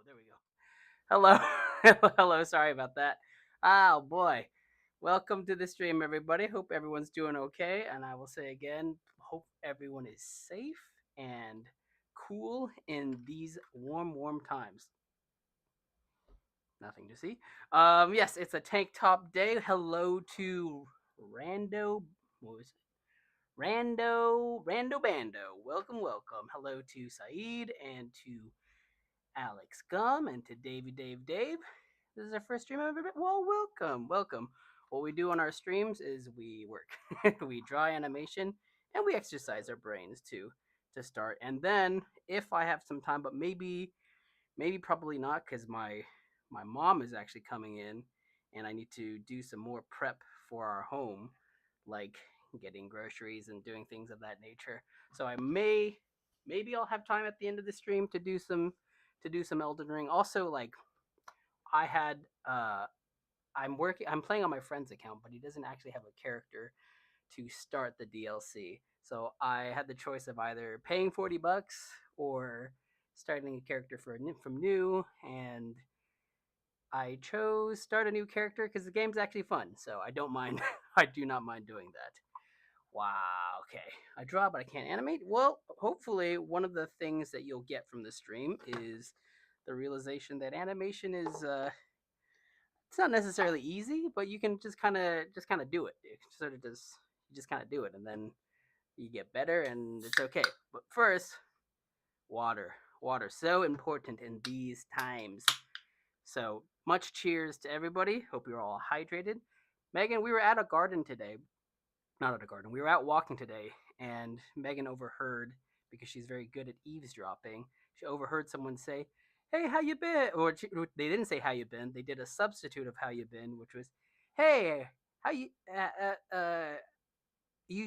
there we go. Hello. Hello. Sorry about that. Oh, boy. Welcome to the stream, everybody. Hope everyone's doing okay. And I will say again, hope everyone is safe and cool in these warm times. Nothing to see. Yes, it's a tank top day. Hello to Rando. What was it? Rando Bando. Welcome. Hello to Saeed and to Alex Gum and to Dave. This is our first stream I've ever been. Well, welcome. What we do on our streams is we work, we draw animation, and we exercise our brains to start. And then if I have some time, but maybe probably not, because my mom is actually coming in, and I need to do some more prep for our home, like getting groceries and doing things of that nature. So maybe I'll have time at the end of the stream to do some Elden Ring. Also, like I had I'm playing on my friend's account, but he doesn't actually have a character to start the DLC. So I had the choice of either paying $40 or starting a character from new, and I chose start a new character because the game's actually fun. So I don't mind. I do not mind doing that. Wow. Okay. I draw, but I can't animate. Well, hopefully, one of the things that you'll get from the stream is the realization that animation is it's not necessarily easy, but you can just kind of do it. You sort of just you just kind of do it, and then you get better, and it's okay. But first, water. Water so important in these times. So much cheers to everybody. Hope you're all hydrated. Megan, we were at a garden today. Not at a garden. We were out walking today, and Megan overheard because she's very good at eavesdropping. She overheard someone say, "Hey, how you been?" They didn't say how you been. They did a substitute of how you been, which was, "Hey, how you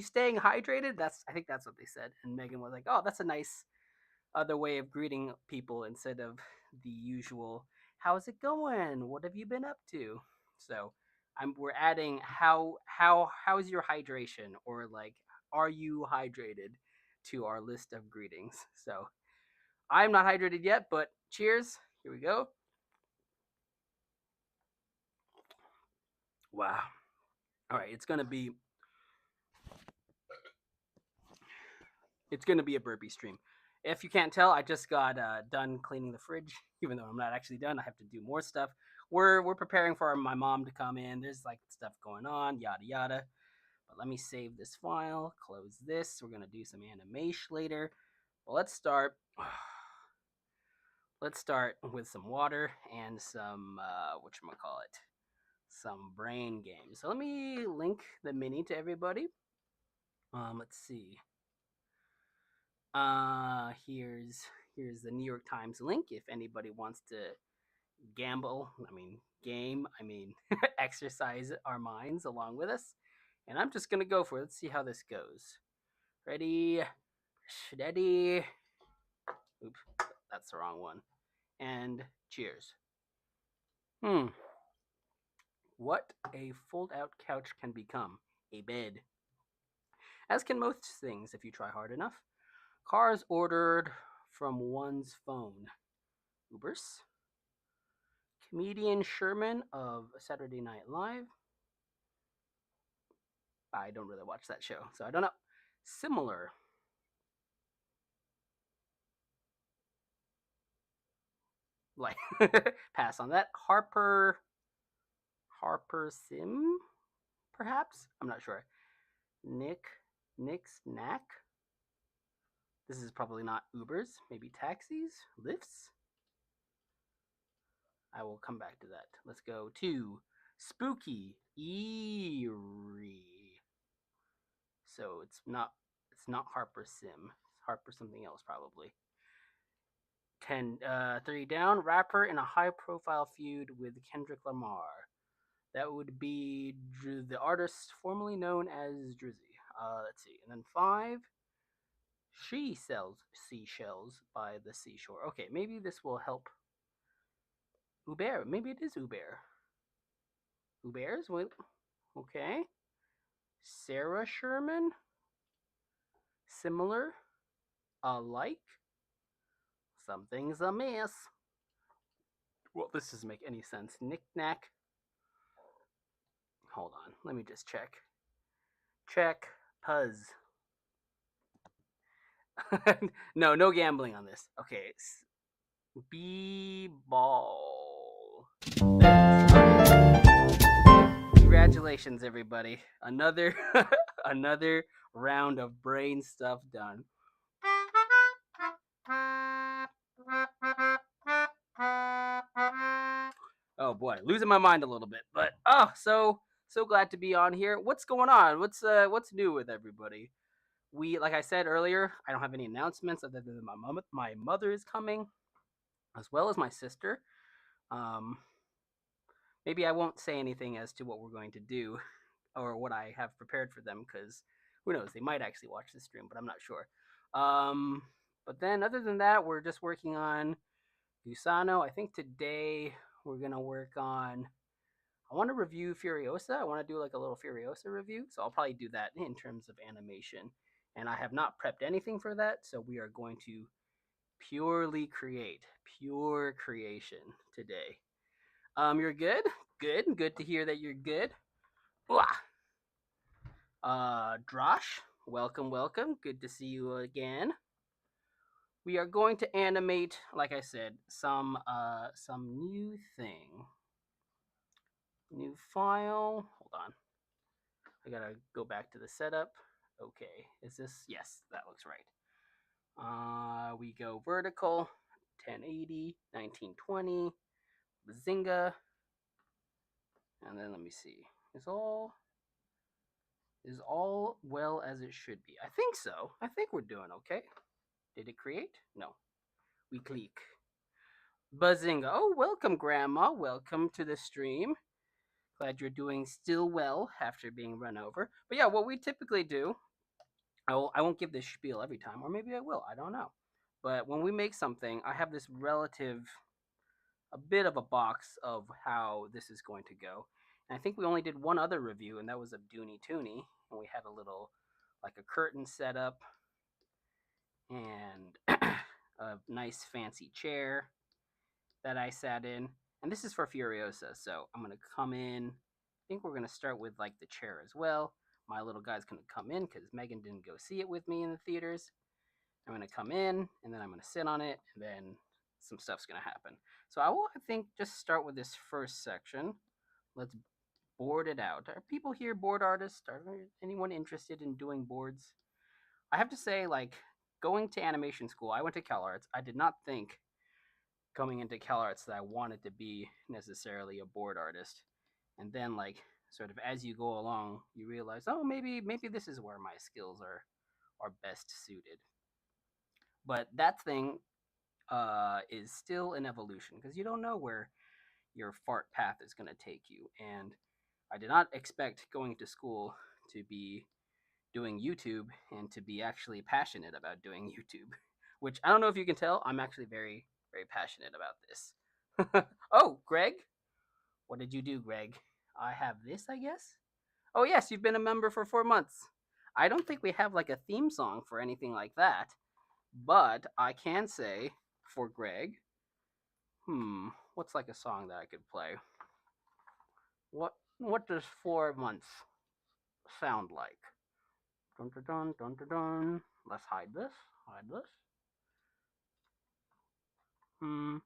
staying hydrated?" I think that's what they said. And Megan was like, "Oh, that's a nice other way of greeting people instead of the usual how's it going, what have you been up to." So we're adding how's your hydration, or like, are you hydrated, to our list of greetings. So I'm not hydrated yet, but cheers. Here we go. Wow. All right, it's gonna be a burpee stream. If you can't tell, I just got done cleaning the fridge. Even though I'm not actually done, I have to do more stuff. We're preparing for my mom to come in. There's like stuff going on, yada yada. But let me save this file, close this. We're gonna do some animation later. But let's start. Let's start with some water and some whatchamacallit, some brain games. So let me link the mini to everybody. Let's see. Here's the New York Times link if anybody wants to gamble. I mean, game. I mean, exercise our minds along with us. And I'm just gonna go for it. Let's see how this goes. Ready, steady. Oops, that's the wrong one. And cheers. Hmm. What a fold-out couch can become a bed, as can most things if you try hard enough. Cars ordered from one's phone. Ubers. Comedian Sherman of Saturday Night Live. I don't really watch that show, so I don't know. Similar. Like, pass on that. Harper Sim, perhaps? I'm not sure. Nick Snack. This is probably not Ubers, maybe taxis, lifts. I will come back to that. Let's go to Spooky Eerie. So it's not Harper Sim. It's Harper something else probably. 3 down. Rapper in a high-profile feud with Kendrick Lamar. That would be the artist formerly known as Drizzy. Let's see. And then 5. She sells seashells by the seashore. Okay, maybe this will help. Uber. Maybe it is Uber. Ubers? Wait. Okay. Sarah Sherman. Similar. Alike. Something's amiss. Well, this doesn't make any sense. Knick knack. Hold on. Let me just check. Check. Puzz. No, no gambling on this. Okay. B ball. Congratulations, everybody. Another another round of brain stuff done. Oh boy, losing my mind a little bit, but so glad to be on here. What's going on? What's new with everybody? We, like I said earlier, I don't have any announcements other than my mother is coming, as well as my sister. Um, Maybe I won't say anything as to what we're going to do or what I have prepared for them because who knows? They might actually watch the stream, but I'm not sure. Um, but then, other than that, we're just working on Gusano. I think today we're gonna work on. I want to review Furiosa. I want to do like a little Furiosa review, so I'll probably do that in terms of animation. And I have not prepped anything for that, so we are going to purely create, pure creation today. You're good. Good to hear that you're good. Blah. Drosh, welcome. Good to see you again. We are going to animate, like I said, some new thing. New file. Hold on. I gotta go back to the setup. Okay, is this? Yes, that looks right. We go vertical, 1080, 1920, Bazinga, and then let me see. Is all well as it should be? I think so. I think we're doing okay. Did it create? No. We click. Bazinga. Oh, welcome, Grandma. Welcome to the stream. Glad you're doing still well after being run over. But yeah, what we typically do, I won't give this spiel every time, or maybe I will. I don't know. But when we make something, I have this a bit of a box of how this is going to go. And I think we only did one other review, and that was of Dooney Tooney. And we had a little, like a curtain set up and a nice fancy chair that I sat in. And this is for Furiosa, so I'm gonna come in. I think we're gonna start with like the chair as well. My little guy's gonna come in because Megan didn't go see it with me in the theaters. I'm gonna come in and then I'm gonna sit on it, and then some stuff's gonna happen. So I will, I think, just start with this first section. Let's board it out. Are people here board artists? Are there anyone interested in doing boards? I have to say, like, going to animation school, I went to CalArts. I did not think coming into CalArts that I wanted to be necessarily a board artist. And then, like, sort of as you go along, you realize, oh, maybe this is where my skills are best suited. But that thing is still an evolution because you don't know where your fart path is going to take you. And I did not expect going to school to be doing YouTube and to be actually passionate about doing YouTube, which I don't know if you can tell. I'm actually very, very passionate about this. Oh, Greg, what did you do, Greg? I have this, I guess. Oh, yes, you've been a member for 4 months. I don't think we have like a theme song for anything like that, but I can say for Greg, what's like a song that I could play? What does 4 months sound like? Dun dun dun dun dun dun. Let's hide this. Hide this. Hmm.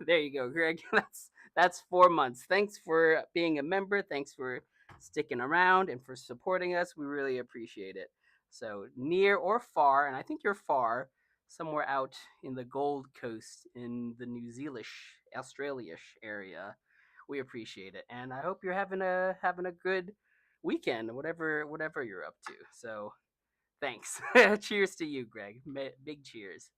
There you go, Greg. That's 4 months. Thanks for being a member. Thanks for sticking around and for supporting us. We really appreciate it. So near or far, and I think you're far, somewhere out in the Gold Coast in the New Zealandish, Australia-ish area. We appreciate it, and I hope you're having a good weekend, whatever you're up to. So thanks. Cheers to you, Greg. Big cheers.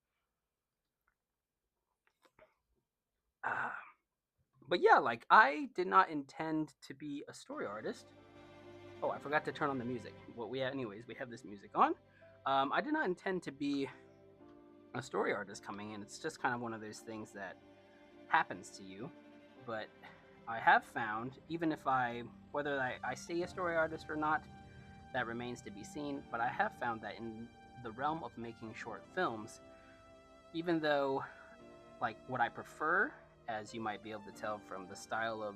But yeah, like I did not intend to be a story artist. Oh, I forgot to turn on the music. Well, anyways, we have this music on. I did not intend to be a story artist coming in. It's just kind of one of those things that happens to you. But I have found, even if whether I stay a story artist or not, that remains to be seen. But I have found that in the realm of making short films, even though, like, what I prefer, as you might be able to tell from the style of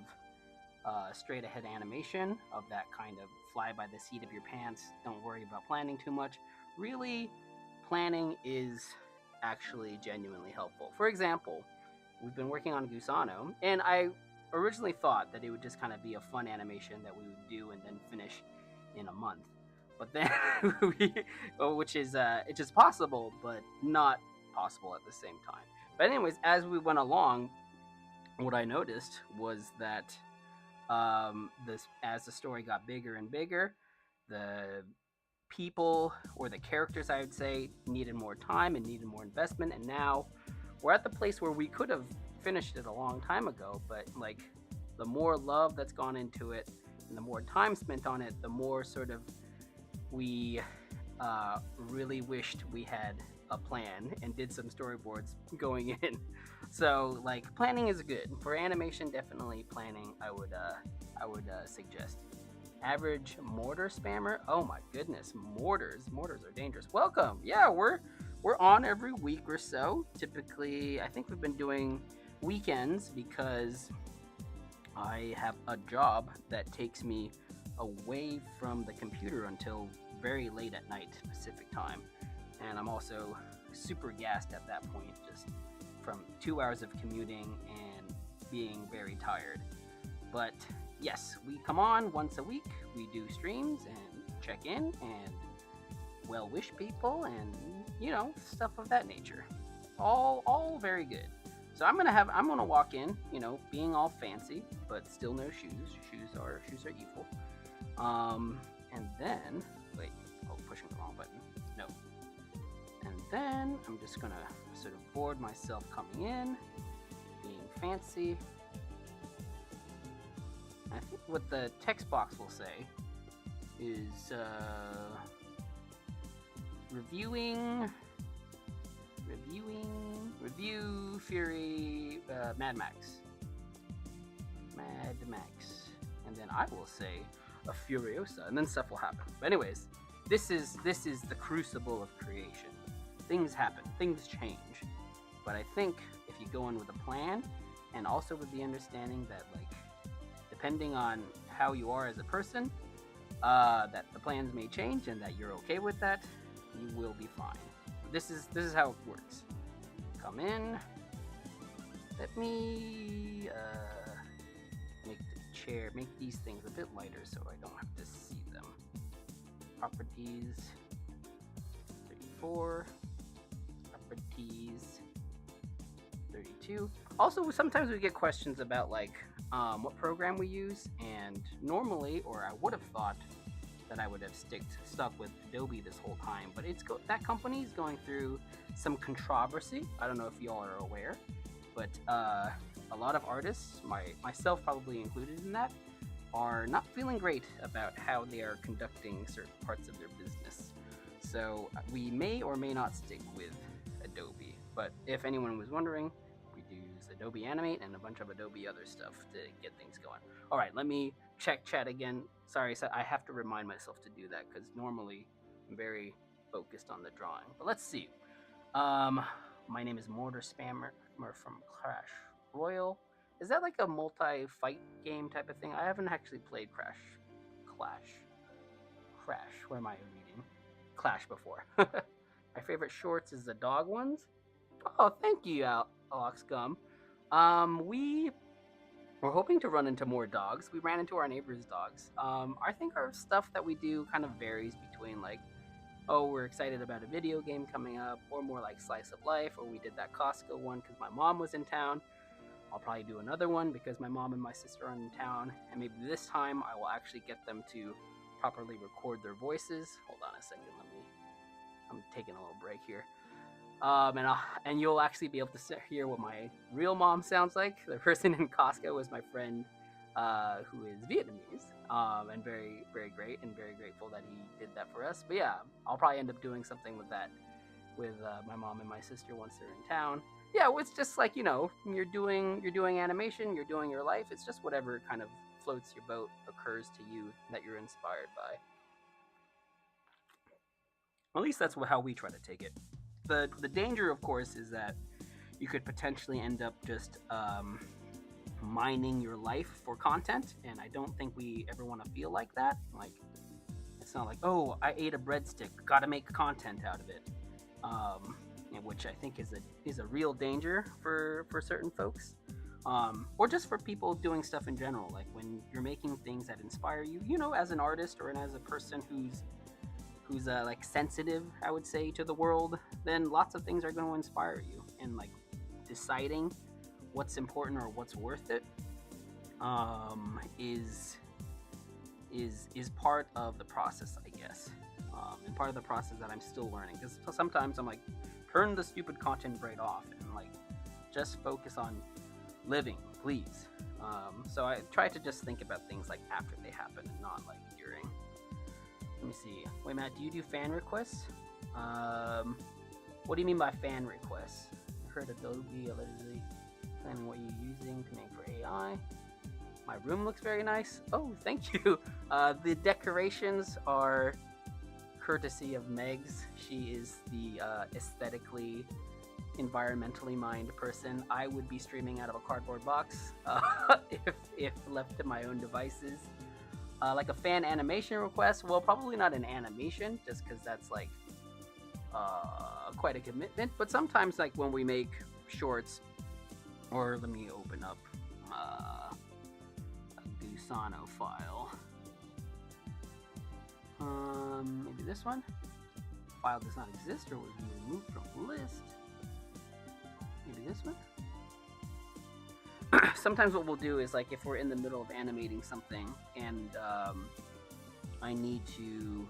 straight ahead animation, of that kind of fly by the seat of your pants, don't worry about planning too much, really, planning is actually genuinely helpful. For example, we've been working on Gusano, and I originally thought that it would just kind of be a fun animation that we would do and then finish in a month. But then, which is it's just possible, but not possible at the same time. But anyways, as we went along, what I noticed was that this as the story got bigger and bigger, the people or the characters, I would say, needed more time and needed more investment. And now we're at the place where we could have finished it a long time ago, but like the more love that's gone into it and the more time spent on it, the more sort of we really wished we had a plan and did some storyboards going in. So like planning is good for animation. Definitely planning. I would suggest. Average mortar spammer. Oh my goodness, mortars are dangerous. Welcome. Yeah, we're on every week or so. Typically, I think we've been doing weekends because I have a job that takes me away from the computer until very late at night Pacific time, and I'm also super gassed at that point, just from 2 hours of commuting and being very tired. But yes, we come on once a week. We do streams and check in and well wish people and stuff of that nature. All very good. So I'm gonna walk in, being all fancy, but still no shoes. Shoes are evil. And then wait, pushing the wrong button. No. And then I'm just gonna sort of board myself coming in, being fancy. I think what the text box will say is review Fury Mad Max, and then I will say a Furiosa, and then stuff will happen. But anyways, this is the crucible of creation. Things happen, things change, but I think if you go in with a plan and also with the understanding that, like, depending on how you are as a person, that the plans may change and that you're okay with that, you will be fine. This is how it works. Come in. Let me make these things a bit lighter so I don't have to see them. Properties 34. Properties 32. Also, sometimes we get questions about like what program we use, and normally, or I would have thought that I would have stuck with Adobe this whole time, but that company is going through some controversy. I don't know if y'all are aware, but a lot of artists, myself probably included in that, are not feeling great about how they are conducting certain parts of their business. So we may or may not stick with Adobe, but if anyone was wondering, we use Adobe Animate and a bunch of Adobe other stuff to get things going. All right, let me check chat again. Sorry, so I have to remind myself to do that because normally I'm very focused on the drawing. But let's see. My name is Mortar Spammer from Clash Royale. Is that like a multi-fight game type of thing? I haven't actually played Crash. What am I reading? Clash before. My favorite shorts is the dog ones. Oh, thank you, Alex Gum. We were hoping to run into more dogs. We ran into our neighbor's dogs. I think our stuff that we do kind of varies between like, oh, we're excited about a video game coming up, or more like slice of life, or we did that Costco one because my mom was in town. I'll probably do another one because my mom and my sister are in town, and maybe this time I will actually get them to properly record their voices. Hold on a second, I'm taking a little break here. And you'll actually be able to hear what my real mom sounds like. The person in Costco was my friend who is Vietnamese, and very, very great, and very grateful that he did that for us. But yeah, I'll probably end up doing something with that with my mom and my sister once they're in town. Yeah, well, it's just like, you're doing animation, you're doing your life. It's just whatever kind of floats your boat, occurs to you that you're inspired by. At least that's how we try to take it. The danger, of course, is that you could potentially end up just mining your life for content, and I don't think we ever want to feel like that. Like, it's not like, oh, I ate a breadstick, gotta make content out of it, which I think is a real danger for certain folks, or just for people doing stuff in general. Like when you're making things that inspire you, as an artist or as a person who's like sensitive, I would say, to the world, then lots of things are going to inspire you, and like deciding what's important or what's worth it is part of the process, I guess, and part of the process that I'm still learning. Because sometimes I'm like, turn the stupid content right off and like just focus on living, please. So I try to just think about things like after they happen and not like during. Let me see. Wait, Matt, do you do fan requests? What do you mean by fan requests? I heard Adobe allegedly planning what you're using to make for AI. My room looks very nice. Oh, thank you. The decorations are courtesy of Megs. She is the aesthetically, environmentally minded person. I would be streaming out of a cardboard box if left to my own devices. Like a fan animation request, well, probably not an animation, just because that's like quite a commitment. But sometimes, like when we make shorts, or let me open up a Gusano file. Maybe this one? File does not exist or was removed from the list. Maybe this one? Sometimes what we'll do is, like, if we're in the middle of animating something and I need to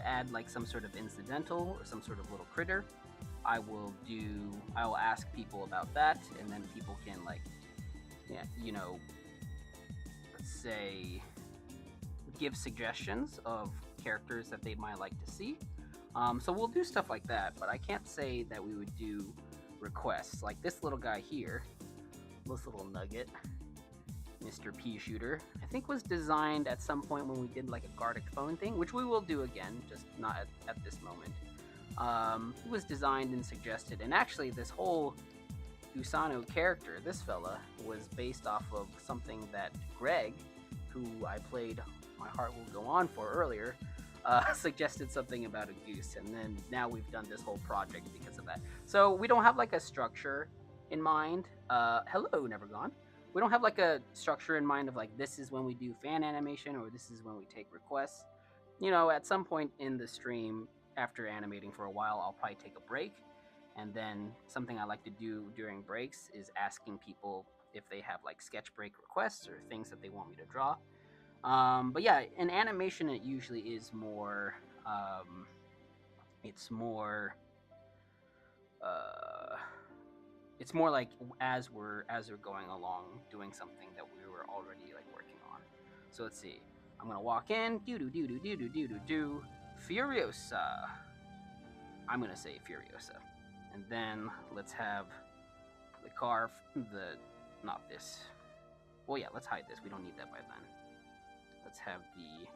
add like some sort of incidental or some sort of little critter, I will ask people about that, and then people can, like, yeah, let's say, give suggestions of characters that they might like to see. So we'll do stuff like that, but I can't say that we would do requests. Like this little guy here, this little nugget, Mr. Pea Shooter, I think was designed at some point when we did like a Gartic phone thing, which we will do again, just not at this moment. It was designed and suggested, and actually this whole Gusano character, this fella, was based off of something that Greg, who I played My Heart Will Go On for earlier, suggested something about a goose, and then now we've done this whole project because of that. So we don't have like a structure in mind. Hello, Never Gone. We don't have like a structure in mind of like, this is when we do fan animation or this is when we take requests. At some point in the stream, after animating for a while, I'll probably take a break, and then something I like to do during breaks is asking people if they have like sketch break requests or things that they want me to draw. But yeah, in animation, it usually is more. It's more. It's more like as we're going along, doing something that we were already like working on. So let's see. I'm gonna walk in. Do. Furiosa. I'm gonna say Furiosa, and then let's have the car. Not this. Well, yeah, let's hide this. We don't need that by then. Let's have the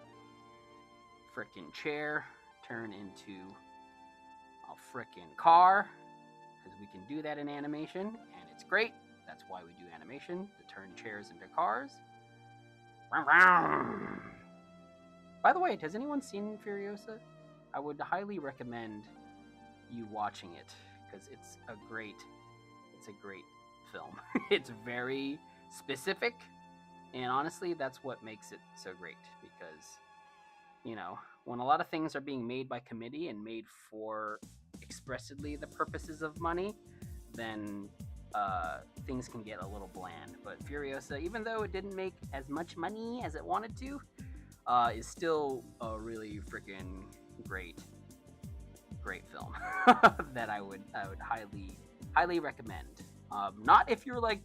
frickin' chair turn into a frickin' car, because we can do that in animation, and it's great. That's why we do animation, to turn chairs into cars. By the way, has anyone seen Furiosa? I would highly recommend you watching it, because it's a great film. It's very specific, and honestly, that's what makes it so great, because, when a lot of things are being made by committee and made for expressly the purposes of money, then things can get a little bland. But Furiosa, even though it didn't make as much money as it wanted to, is still a really freaking great film that I would highly recommend. Not if you're like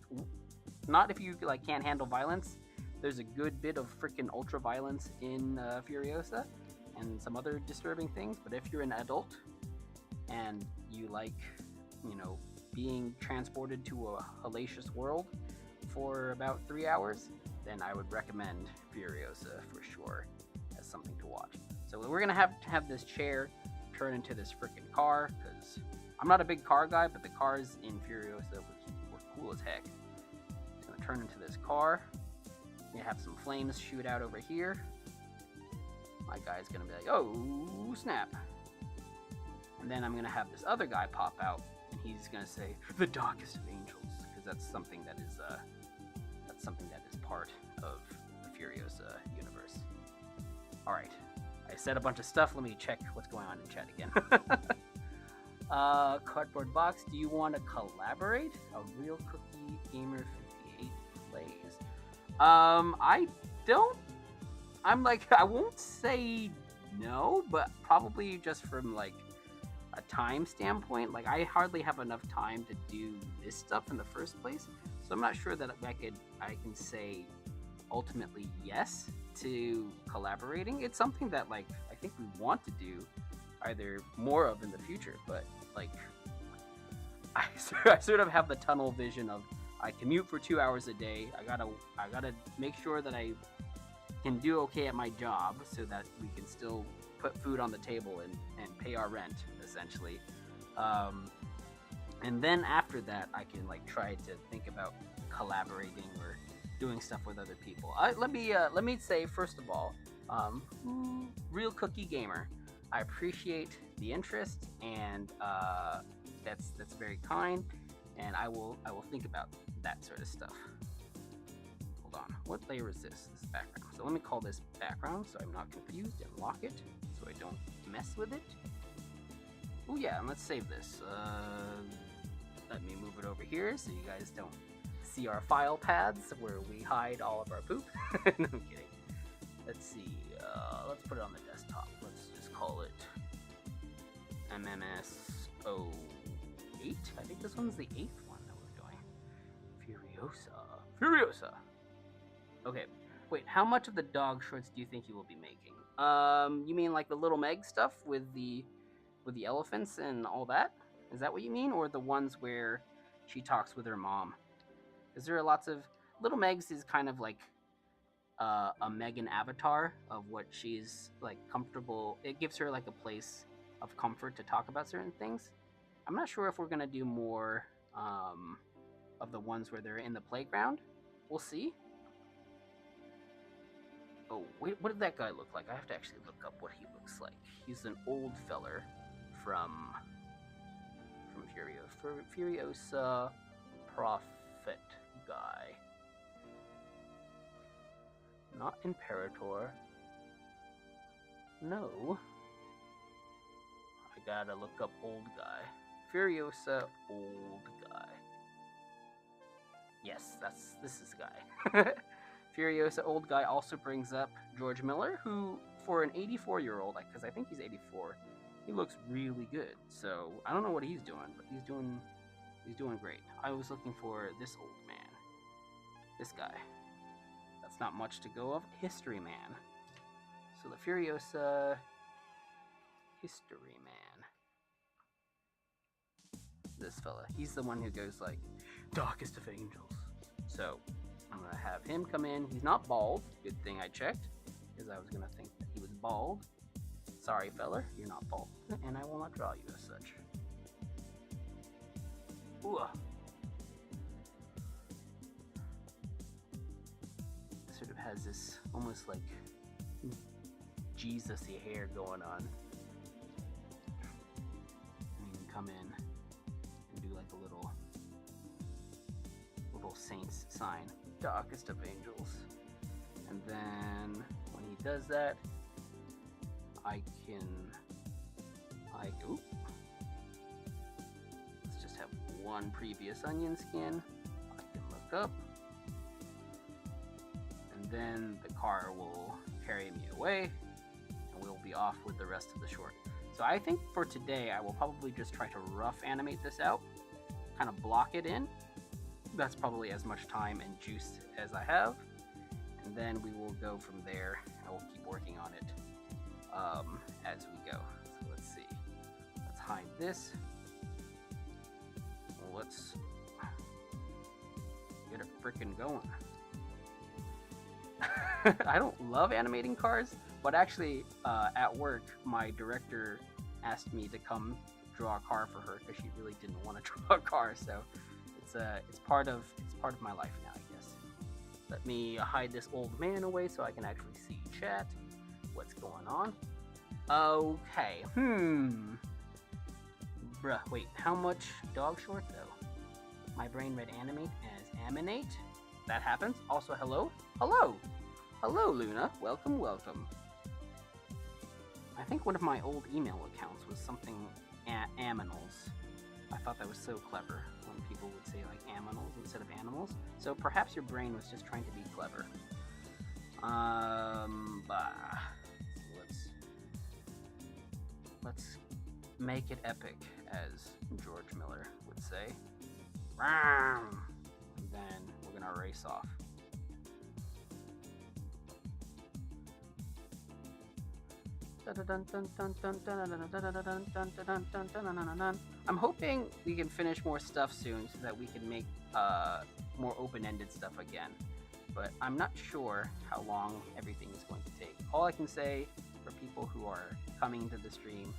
Not if you like can't handle violence. There's a good bit of freaking ultra violence in Furiosa, and some other disturbing things. But if you're an adult and you like, being transported to a hellacious world for about 3 hours, then I would recommend Furiosa for sure as something to watch. So we're gonna have to have this chair turn into this freaking car, because I'm not a big car guy, but the cars in Furiosa were cool as heck. It's gonna turn into this car. You have some flames shoot out over here. My guy's gonna be like, oh snap. And then I'm gonna have this other guy pop out, and he's gonna say, the darkest of angels, because that's something that is part of the Furiosa universe. Alright, I said a bunch of stuff. Let me check what's going on in chat again. Cardboard Box, do you want to collaborate? A Real Cookie Gamer 58 plays. I don't. I won't say no, but probably just from like a time standpoint. Like, I hardly have enough time to do this stuff in the first place, so I'm not sure that I can say ultimately yes to collaborating. It's something that like I think we want to do either more of in the future, but like I sort of have the tunnel vision of I commute for 2 hours a day. I gotta make sure that I can do okay at my job so that we can still put food on the table and pay our rent, essentially. And then after that, I can like try to think about collaborating or doing stuff with other people. Let me say first of all, Real Cookie Gamer, I appreciate the interest, and that's very kind, and I will think about that sort of stuff. Hold on, what layer is this? This is background. So let me call this background so I'm not confused, and lock it so I don't mess with it. Oh yeah, and let's save this. Let me move it over here so you guys don't see our file paths where we hide all of our poop. No, I'm kidding. Let's see. Let's put it on the desktop. Let's just call it MMS08. I think this one's the 8th one that we're doing. Furiosa. Okay. Wait, how much of the dog shorts do you think you will be making? You mean like the Little Meg stuff with the elephants and all that? Is that what you mean? Or the ones where she talks with her mom? Because there are lots of... Little Meg's is kind of like a Megan avatar of what she's like comfortable. It gives her like a place of comfort to talk about certain things. I'm not sure if we're gonna do more of the ones where they're in the playground. We'll see. Oh, wait, what did that guy look like? I have to actually look up what he looks like. He's an old feller from Furiosa Prophet guy. Not Imperator. No. I gotta look up old guy. Furiosa old guy. Yes, this is the guy. Furiosa old guy also brings up George Miller, who, for an 84-year-old, because I think he's 84, he looks really good. So I don't know what he's doing, but he's doing great. I was looking for this old man. This guy. That's not much to go of. History Man. So the Furiosa History Man. This fella. He's the one who goes like, darkest of angels. So I'm gonna have him come in. He's not bald. Good thing I checked, because I was gonna think that he was bald. Sorry, fella, you're not bald, and I will not draw you as such. Ooh. Sort of has this almost like Jesus-y hair going on. And you can come in and do like a little saint's sign, darkest of angels. And then when he does that, let's just have one previous onion skin. I can look up, and then the car will carry me away, and we'll be off with the rest of the short. So I think for today, I will probably just try to rough animate this out, kind of block it in, That's probably as much time and juice as I have, and then we will go from there. I will keep working on it as we go. So let's see. Let's hide this. Let's get it freaking going. I don't love animating cars, but actually, at work, my director asked me to come draw a car for her because she really didn't want to draw a car. So it's part of my life now, I guess. Let me hide this old man away so I can actually see chat. What's going on? Okay. Bruh, wait. How much dog short though? My brain read animate as aminate. That happens. Also, hello. Hello, Luna. Welcome. I think one of my old email accounts was something aminals. I thought that was so clever when people would say like aminals instead of animals. So perhaps your brain was just trying to be clever. Let's make it epic, as George Miller would say. And then we're gonna race off. I'm hoping we can finish more stuff soon so that we can make more open-ended stuff again. But I'm not sure how long everything is going to take. All I can say for people who are coming to the stream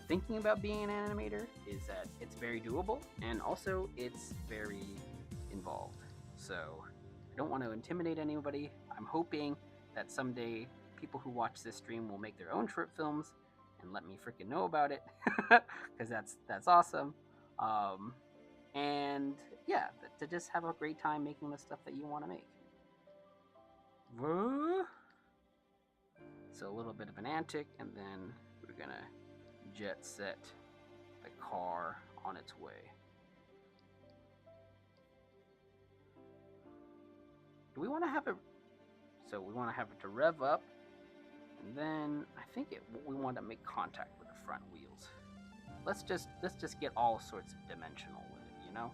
thinking about being an animator is that it's very doable, and also it's very involved. So I don't want to intimidate anybody. I'm hoping that someday people who watch this stream will make their own short films and let me freaking know about it, because that's awesome. And yeah, to just have a great time making the stuff that you want to make. So a little bit of an antic, and then we're gonna jet set the car on its way. Do we want to have it? So we want to have it to rev up, and then I think we want to make contact with the front wheels. Let's just get all sorts of dimensional with it, you know?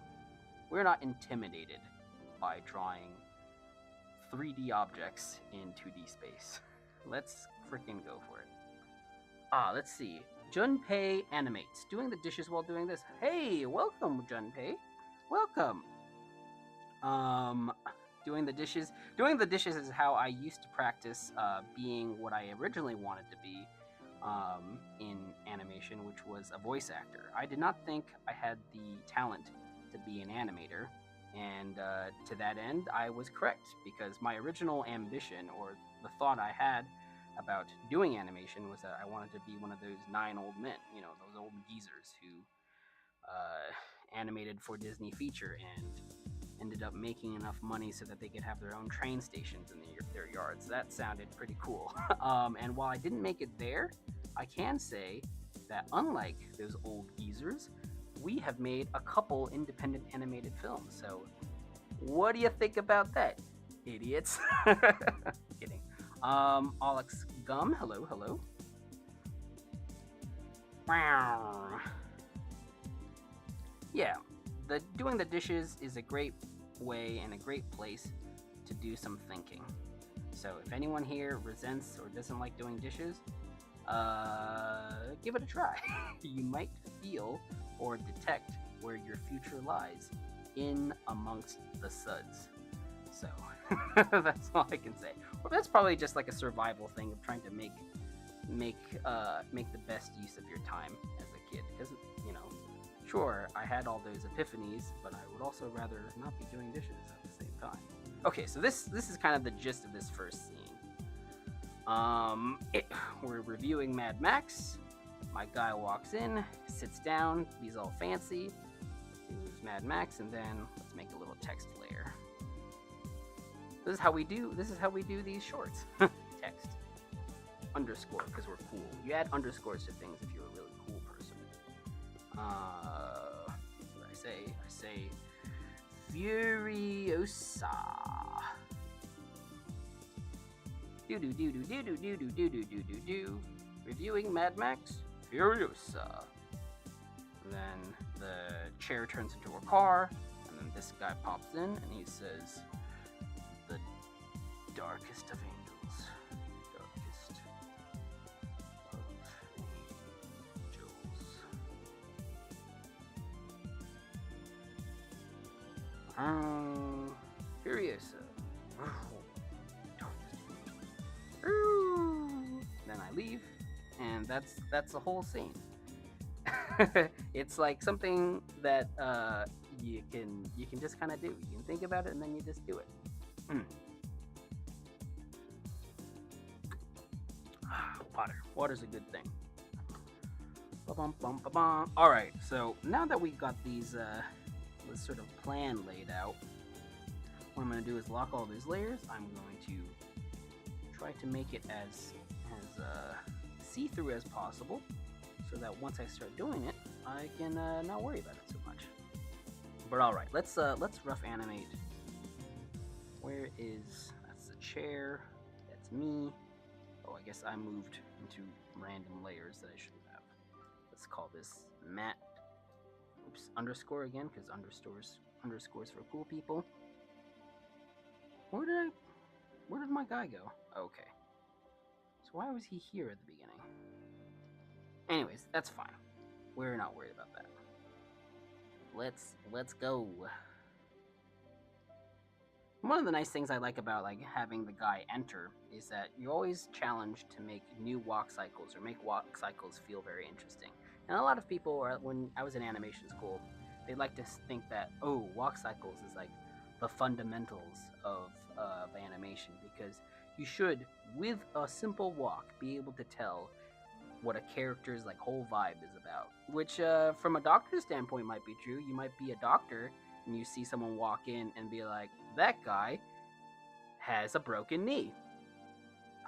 We're not intimidated by drawing 3D objects in 2D space. Let's freaking go for it. Let's see. Junpei animates. Doing the dishes while doing this. Hey, welcome, Junpei. Welcome. Doing the dishes. Doing the dishes is how I used to practice being what I originally wanted to be in animation, which was a voice actor. I did not think I had the talent to be an animator, and to that end, I was correct, because my original ambition, or the thought I had about doing animation, was that I wanted to be one of those 9 old men, you know, those old geezers who animated for Disney Feature and ended up making enough money so that they could have their own train stations in their yards. That sounded pretty cool. And while I didn't make it there, I can say that unlike those old geezers, we have made a couple independent animated films. So what do you think about that, idiots? Kidding. Alex Gum, hello. Yeah, doing the dishes is a great way and a great place to do some thinking. So if anyone here resents or doesn't like doing dishes, give it a try. You might feel or detect where your future lies in amongst the suds. So that's all I can say. Or that's probably just like a survival thing of trying to make the best use of your time as a kid. Because, you know, sure, I had all those epiphanies, but I would also rather not be doing dishes at the same time. Okay, so this is kind of the gist of this first scene. We're reviewing Mad Max. My guy walks in, sits down, he's all fancy. Here's Mad Max, and then let's make a little text layer. This is how we do these shorts. Text. Underscore, because we're cool. You add underscores to things if you're a really cool person. What did I say? I say Furiosa. Do. Reviewing Mad Max Furiosa. And then the chair turns into a car, and then this guy pops in and he says, "The darkest of angels, darkest of angels." Furiosa. Then I leave, and that's the whole scene. It's like something that you can just kind of do. You can think about it and then you just do it. Water's a good thing. All right, so now that we got these this sort of plan laid out, what I'm going to do is lock all these layers. I'm going to try to make it as see-through as possible, so that once I start doing it, I can not worry about it so much. But all right, let's rough animate. Where is that's the chair? That's me. Oh, I guess I moved into random layers that I shouldn't have. Let's call this Matt. Oops, underscore again, because underscores for cool people. Where did my guy go? Okay. So why was he here at the beginning? Anyways, that's fine. We're not worried about that. Let's go. One of the nice things I like about having the guy enter is that you're always challenged to make new walk cycles or make walk cycles feel very interesting. And a lot of people, when I was in animation school, they like to think that, oh, walk cycles is like the fundamentals of animation, because you should, with a simple walk, be able to tell what a character's whole vibe is about. Which, from a doctor's standpoint, might be true. You might be a doctor and you see someone walk in and be like, that guy has a broken knee.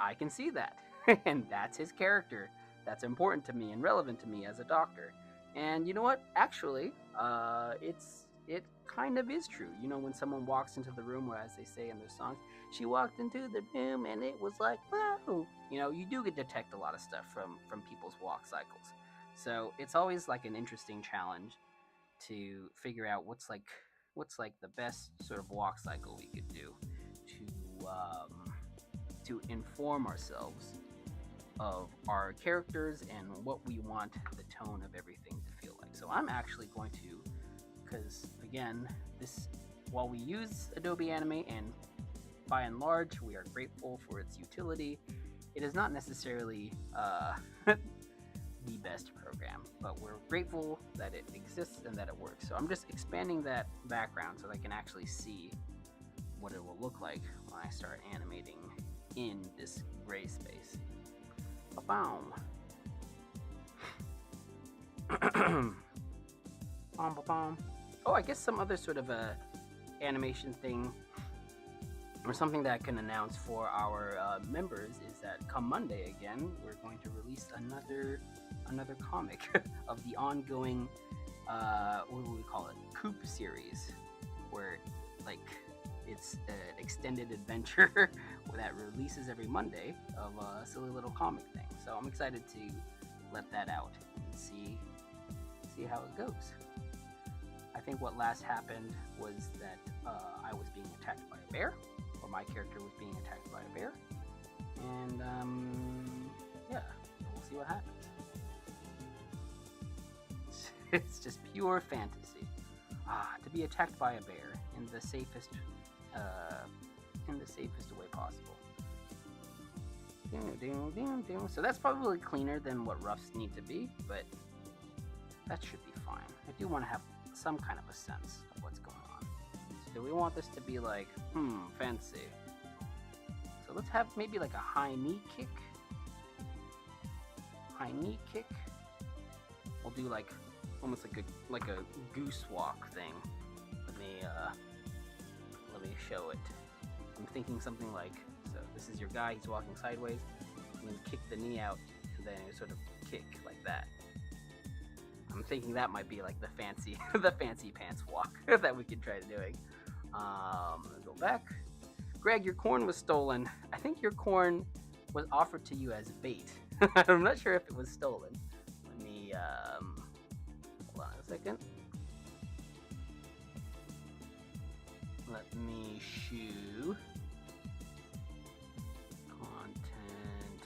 I can see that. And that's his character. That's important to me and relevant to me as a doctor. And you know what? Actually, it kind of is true. You know, when someone walks into the room, or as they say in their songs, she walked into the room and it was like, wow. You know, you do get to detect a lot of stuff from people's walk cycles. So it's always an interesting challenge to figure out what's the best sort of walk cycle we could do to inform ourselves of our characters and what we want the tone of everything to feel like. So I'm actually going to, because again, while we use Adobe Animate, and by and large we are grateful for its utility, it is not necessarily the best program, but we're grateful that it exists and that it works. So I'm just expanding that background so that I can actually see what it will look like when I start animating in this gray space. Ba-boom. Oh, I guess some other sort of animation thing, or something that I can announce for our members, is that come Monday again, we're going to release another comic of the ongoing, what do we call it, Coop series, where it's an extended adventure that releases every Monday of a silly little comic thing. So I'm excited to let that out and see how it goes. I think what last happened was that I was being attacked by a bear, or my character was being attacked by a bear, and yeah, we'll see what happens. It's just pure fantasy. To be attacked by a bear in the safest way possible. So that's probably cleaner than what roughs need to be, but that should be fine. I do want to have some kind of a sense of what's going on. So do we want this to be fancy? So let's have maybe a high knee kick. High knee kick. We'll do almost like a goose walk thing. Let me show it. I'm thinking something so this is your guy, he's walking sideways, and you kick the knee out, and then you sort of kick like that. I'm thinking that might be the fancy the fancy pants walk that we could try doing. Let's go back. Greg, your corn was stolen. I think your corn was offered to you as bait. I'm not sure if it was stolen. Let me hold on a second. Let me shoe content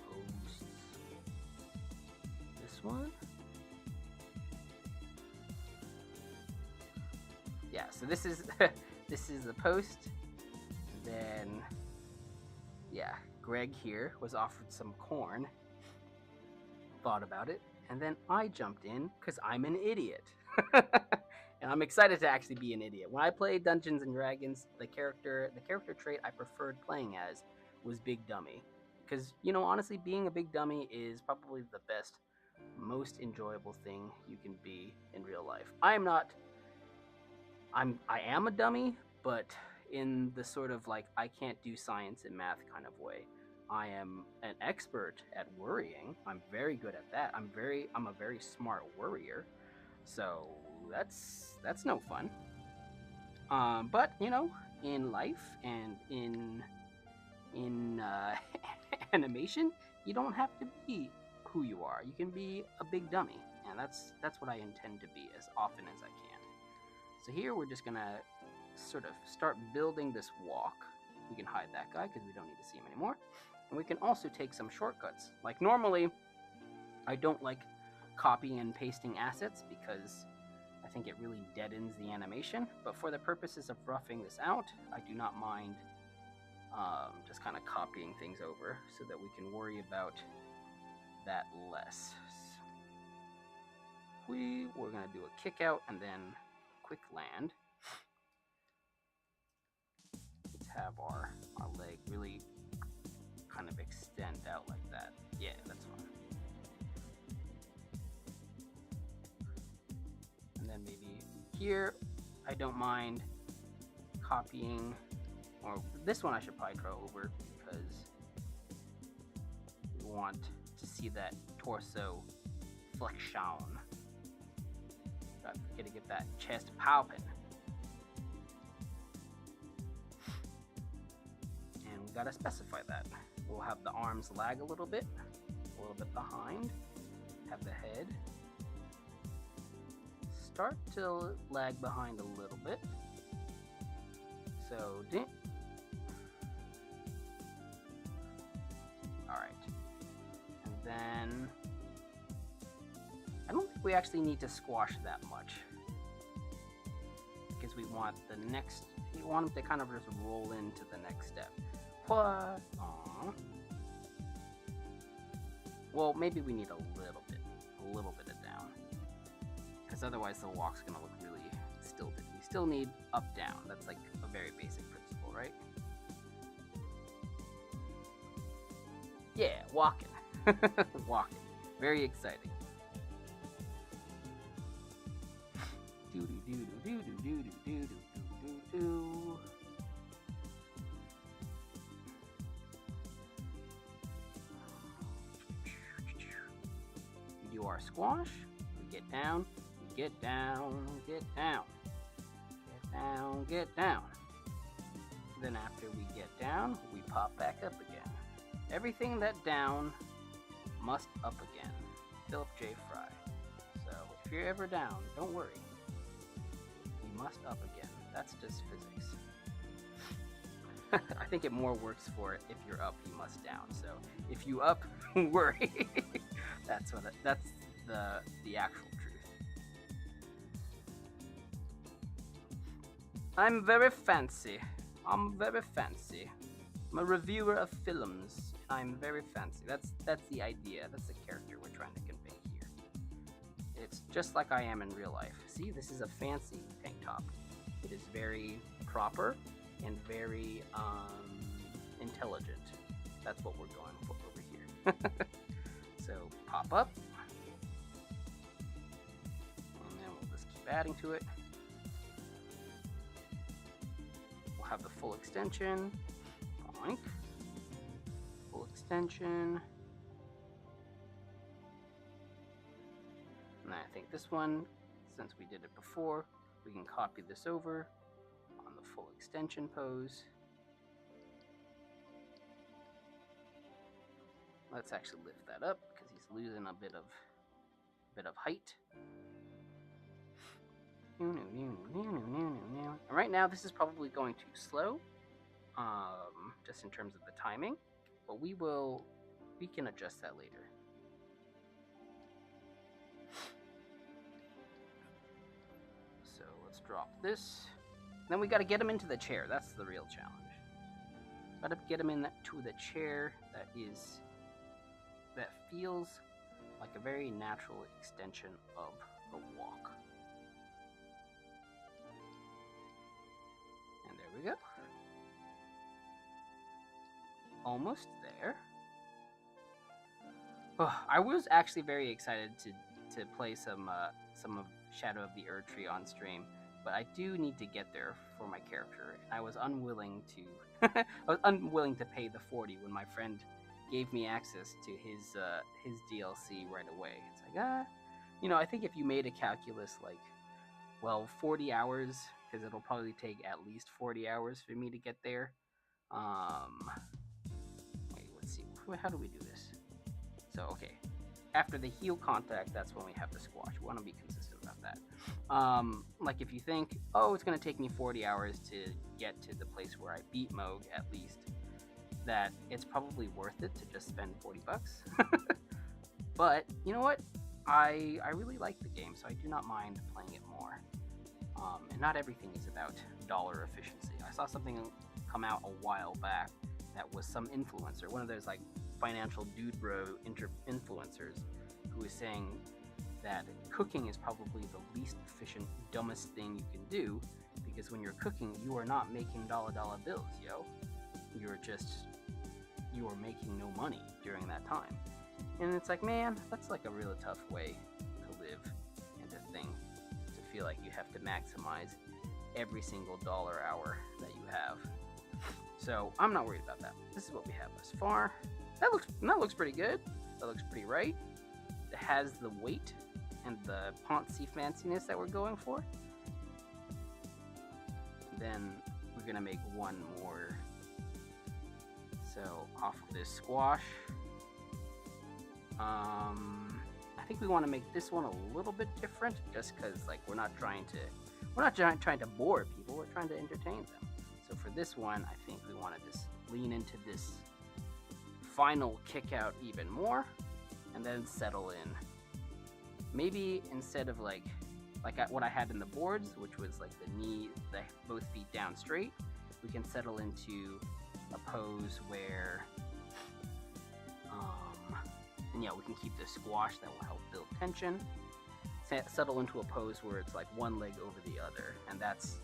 posts. This one. Yeah, so this is this is the post. Then yeah, Greg here was offered some corn, thought about it, and then I jumped in because I'm an idiot. And I'm excited to actually be an idiot. When I played Dungeons and Dragons, the character trait I preferred playing as was Big Dummy. Because, honestly, being a big dummy is probably the best, most enjoyable thing you can be in real life. I am a dummy, but in the sort of like I can't do science and math kind of way. I am an expert at worrying. I'm very good at that. I'm a very smart worrier. So that's no fun. But in life and in animation, you don't have to be who you are. You can be a big dummy, and that's what I intend to be as often as I can. So here we're just gonna sort of start building this walk. We can hide that guy because we don't need to see him anymore. And we can also take some shortcuts. Like normally, I don't like copying and pasting assets because I think it really deadens the animation. But for the purposes of roughing this out, I do not mind just kind of copying things over so that we can worry about that less. We're going to do a kick out and then quick land. Let's have our leg really kind of extend out like that. Yeah, that's fine. And then maybe here, I don't mind copying, or this one I should probably draw over because we want to see that torso flexion. Gotta get that chest popping. And we gotta specify that. We'll have the arms lag a little bit behind, have the head start to lag behind a little bit. So, alright. And then, I don't think we actually need to squash that much. Because we want we want them to kind of just roll into the next step. What? Aww. Well, maybe we need a little bit of down. Because otherwise the walk's gonna look really stilted. We still need up, down. That's like a very basic principle, right? Yeah, walking. Walking. Very exciting. Do do do do do do do do do do do. We do our squash. We get down. We get down. Get down. Get down. Get down. Then after we get down, we pop back up again. Everything that down must up again. Philip J. Fry. So if you're ever down, don't worry. You must up again. That's just physics. I think it more works for if you're up, you must down. So if you up, worry. That's the actual truth. I'm very fancy. I'm very fancy. I'm a reviewer of films. I'm very fancy. That's the idea. That's the character we're trying to convey here. It's just like I am in real life. See, this is a fancy tank top. It is very proper and very intelligent. That's what we're going for over here. So pop up. And then we'll just keep adding to it. We'll have the full extension. Boink. Full extension. And I think this one, since we did it before, we can copy this over on the full extension pose. Let's actually lift that up because he's losing a bit of height. And right now, this is probably going too slow, just in terms of the timing, but we can adjust that later. So let's drop this. Then we got to get him into the chair. That's the real challenge. Got to get him into the chair that feels like a very natural extension of the walk. And there we go. Almost there. Oh, I was actually very excited to play some of Shadow of the Erdtree on stream, but I do need to get there for my character. I was unwilling to to pay the 40 when my friend gave me access to his DLC right away. It's like, I think if you made a calculus like, 40 hours, because it'll probably take at least 40 hours for me to get there. Wait, let's see. How do we do this? So, okay. After the heal contact, that's when we have the squash. We want to be consistent about that. Like if you think, it's going to take me 40 hours to get to the place where I beat Moog at least, that it's probably worth it to just spend $40. But, you know what? I really like the game, so I do not mind playing it more. And not everything is about dollar efficiency. I saw something come out a while back that was some influencer, one of those like financial dude bro influencers, who is saying that cooking is probably the least efficient, dumbest thing you can do, because when you're cooking, you are not making dollar bills, yo. You are making no money during that time. And it's like, man, that's like a really tough way to live and to think, to feel like you have to maximize every single dollar hour that you have. So I'm not worried about that. This is what we have thus far. That looks pretty good. That looks pretty right. It has the weight and the poncy fanciness that we're going for. Then we're gonna make one more. So off of this squash. I think we want to make this one a little bit different, just because like we're not trying to bore people. We're trying to entertain them. So for this one, I think we want to just lean into this final kick out even more, and then settle in. Maybe instead of like what I had in the boards, which was like both feet down straight, we can settle into a pose where, we can keep the squash that will help build tension. Settle into a pose where it's like one leg over the other, and that's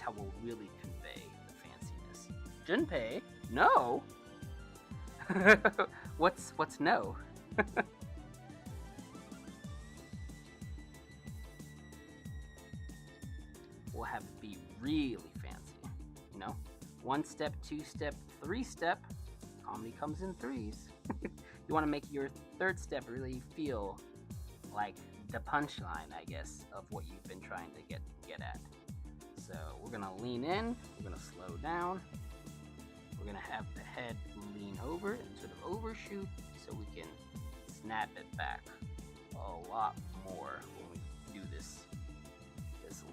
how we'll really convey the fanciness. Junpei, no. What's no? We'll have it be really fancy, 1 step, 2 step, 3 step. Comedy comes in threes. You want to make your third step really feel like the punchline, I guess, of what you've been trying to get at. So we're gonna lean in, we're gonna slow down, we're gonna have the head lean over and sort of overshoot, so we can snap it back a lot more when we do this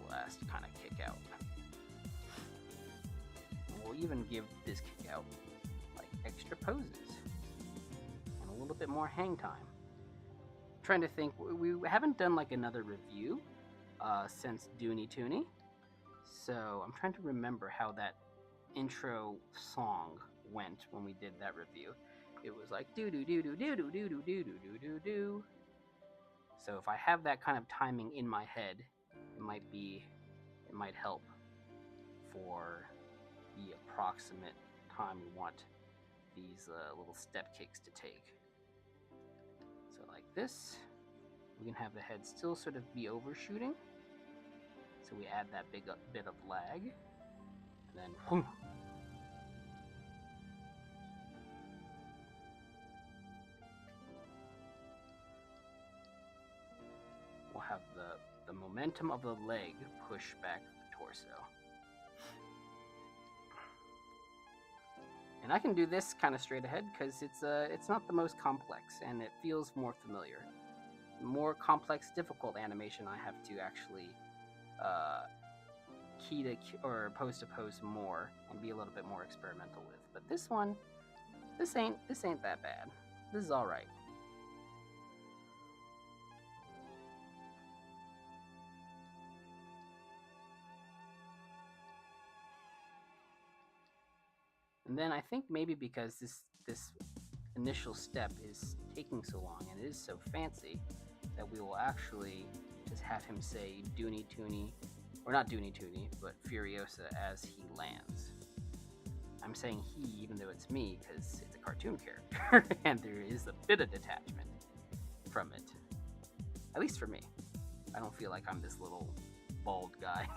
last kind of kick out. And we'll even give this kick out like extra poses and a little bit more hang time. I'm trying to think, we haven't done like another review since Dooney Tooney, so I'm trying to remember how that intro song went when we did that review. It was like do do do do do do do do do do do do. So if I have that kind of timing in my head, it might help for the approximate time we want these little step kicks to take. So like this, we can have the head still sort of be overshooting. So we add that big bit of lag, and then whoo. We'll have the momentum of the leg push back the torso. And I can do this kind of straight ahead because it's not the most complex and it feels more familiar. The more complex, difficult animation I have to actually uh, key to or pose to pose more and be a little bit more experimental with. But this one, this ain't that bad. This is all right. And then I think maybe because this initial step is taking so long and it is so fancy that we will actually just have him say Dooney Tooney, or not Dooney Tooney, but Furiosa as he lands. I'm saying he even though it's me because it's a cartoon character and there is a bit of detachment from it. At least for me. I don't feel like I'm this little bald guy.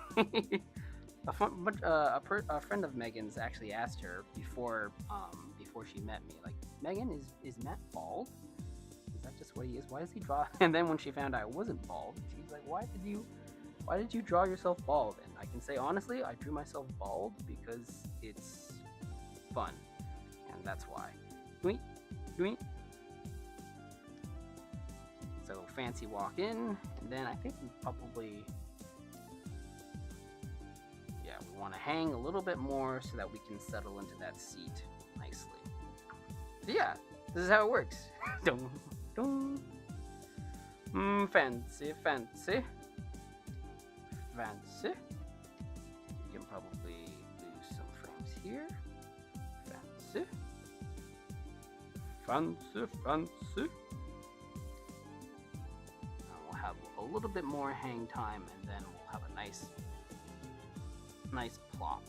A friend of Megan's actually asked her before she met me, like, Megan, is Matt bald? Is that just what he is? Why does he draw? And then when she found out I wasn't bald, she's like, why did you draw yourself bald? And I can say honestly, I drew myself bald because it's fun, and that's why. Doink, doink. So fancy walk in, and then I think we probably, we want to hang a little bit more so that we can settle into that seat nicely. So yeah, this is how it works. Dun, dun. Fancy, fancy, fancy. You can probably lose some frames here. Fancy, fancy, fancy. And we'll have a little bit more hang time, and then we'll have a nice plop.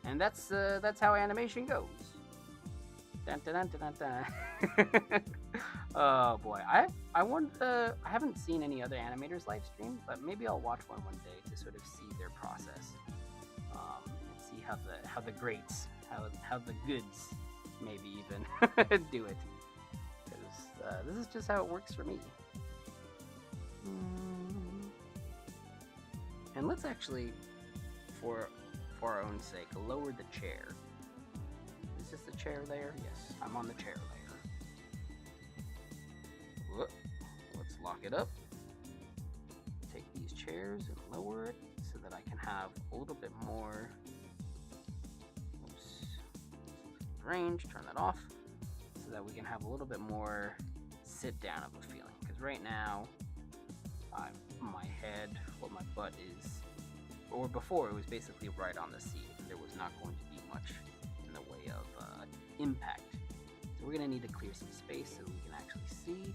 And that's how animation goes. Dun, dun, dun, dun, dun. Oh boy, I haven't seen any other animators live stream, but maybe I'll watch one day to sort of see their process, and see how the greats, how the goods, maybe even do it. Because this is just how it works for me. And let's actually, for our own sake, lower the chair. Is this the chair layer? Yes, I'm on the chair layer. Whoop. Let's lock it up. Take these chairs and lower it so that I can have a little bit more range. Turn that off so that we can have a little bit more sit down of a feeling. Because right now, my head, my butt is, or before it was basically right on the seat. There was not going to be much in the way of impact. So we're going to need to clear some space so we can actually see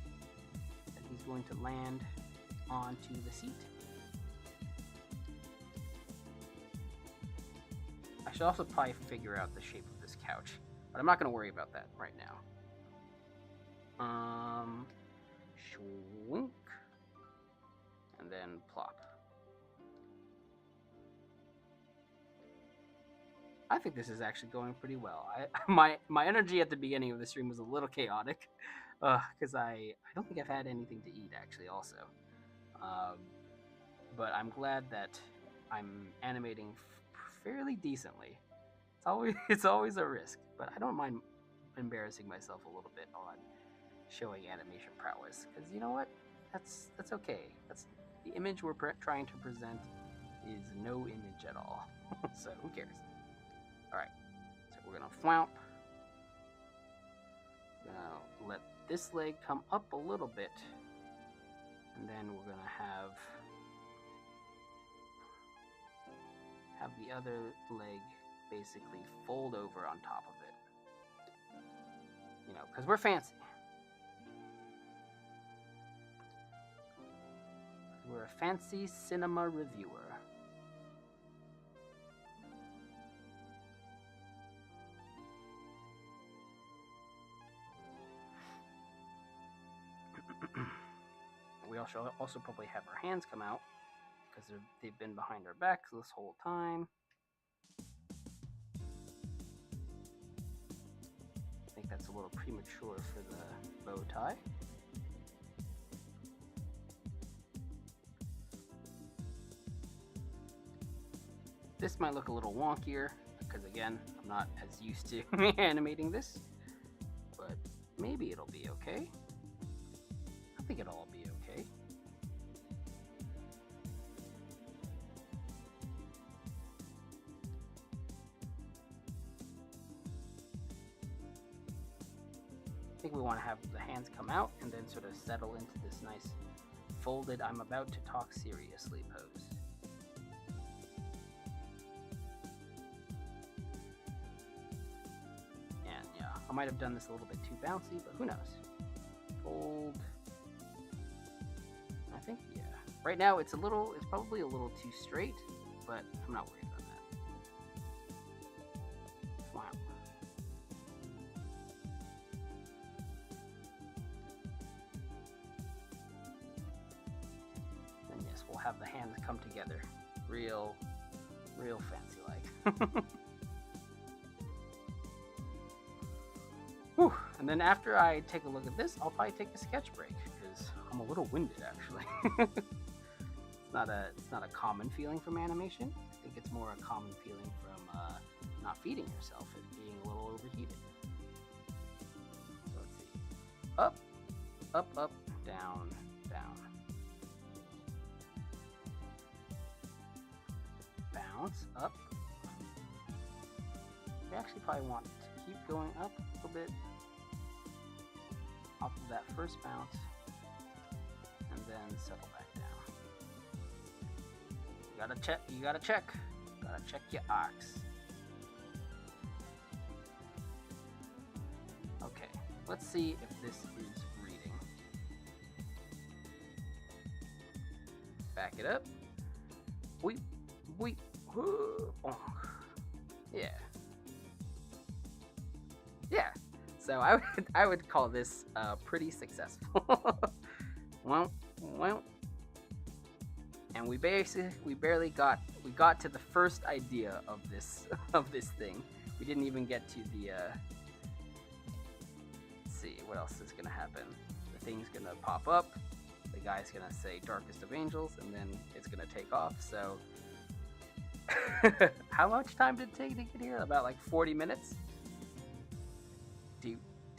that he's going to land onto the seat. I should also probably figure out the shape of this couch, but I'm not going to worry about that right now. Shwink. And then plop. I think this is actually going pretty well. My energy at the beginning of the stream was a little chaotic, because I don't think I've had anything to eat actually also. But I'm glad that I'm animating fairly decently. It's always a risk, but I don't mind embarrassing myself a little bit on showing animation prowess, because you know what? That's okay. The image we're trying to present is no image at all. So who cares? Alright, so we're gonna flamp. Gonna let this leg come up a little bit, and then we're gonna have the other leg basically fold over on top of it. You know, because we're fancy. We're a fancy cinema reviewer. We also probably have our hands come out because they've been behind our backs this whole time. I think that's a little premature for the bow tie. This might look a little wonkier because, again, I'm not as used to animating this, but maybe it'll be okay. think it'll all be okay. I think we want to have the hands come out and then sort of settle into this nice folded I'm about to talk seriously pose. And yeah, I might have done this a little bit too bouncy, but who knows? Fold. I think, yeah. Right now it's probably a little too straight, but I'm not worried about that. Smile. And yes, we'll have the hands come together. Real fancy like. Whew. And then after I take a look at this, I'll probably take a sketch break because I'm a little winded actually. It's not a common feeling from animation. I think it's more a common feeling from not feeding yourself and being a little overheated. So let's see. Up, up, up, down, down. Bounce, up. We actually probably want to keep going up a little bit off of that first bounce and then settle back down. You gotta check your arcs. Okay, let's see if this is reading. Back it up. Weep, weep, yeah. Yeah, so I would call this pretty successful. well, and we got to the first idea of this thing. We didn't even get to the. Let's see what else is gonna happen. The thing's gonna pop up. The guy's gonna say "Darkest of Angels," and then it's gonna take off. So, how much time did it take to get here? About like 40 minutes.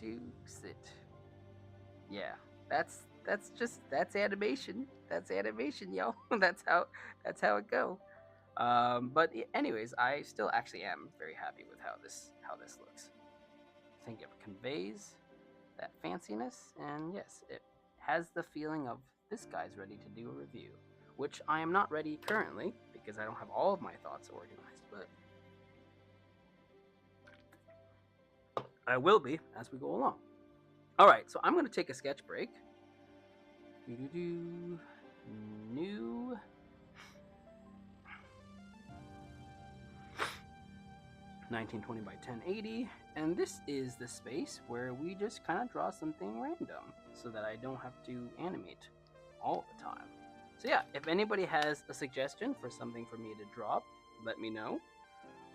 Do sit. Yeah, that's animation. That's animation, yo. that's how it go. But anyways, I still actually am very happy with how this looks. I think it conveys that fanciness, and yes, it has the feeling of this guy's ready to do a review, which I am not ready currently because I don't have all of my thoughts organized, but I will be as we go along. Alright, so I'm going to take a sketch break. New. 1920 by 1080, and this is the space where we just kind of draw something random so that I don't have to animate all the time. So yeah, if anybody has a suggestion for something for me to draw, let me know.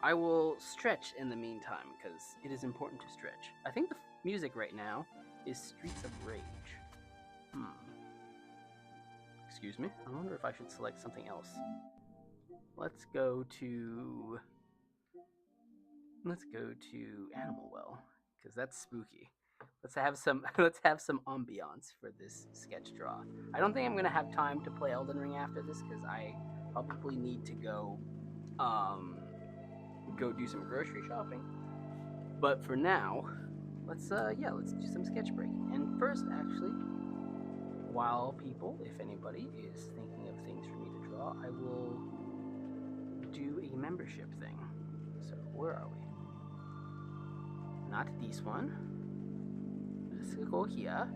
I will stretch in the meantime because it is important to stretch. I think the music right now is Streets of Rage. Excuse me. I wonder if I should select something else. Let's go to Animal Well because that's spooky. Let's have some ambiance for this sketch draw. I don't think I'm gonna have time to play Elden Ring after this because I probably need to go do some grocery shopping. But for now, let's do some sketch breaking. And first, actually, while if anybody is thinking of things for me to draw, I will do a membership thing. So where are we? Not this one. Let's go here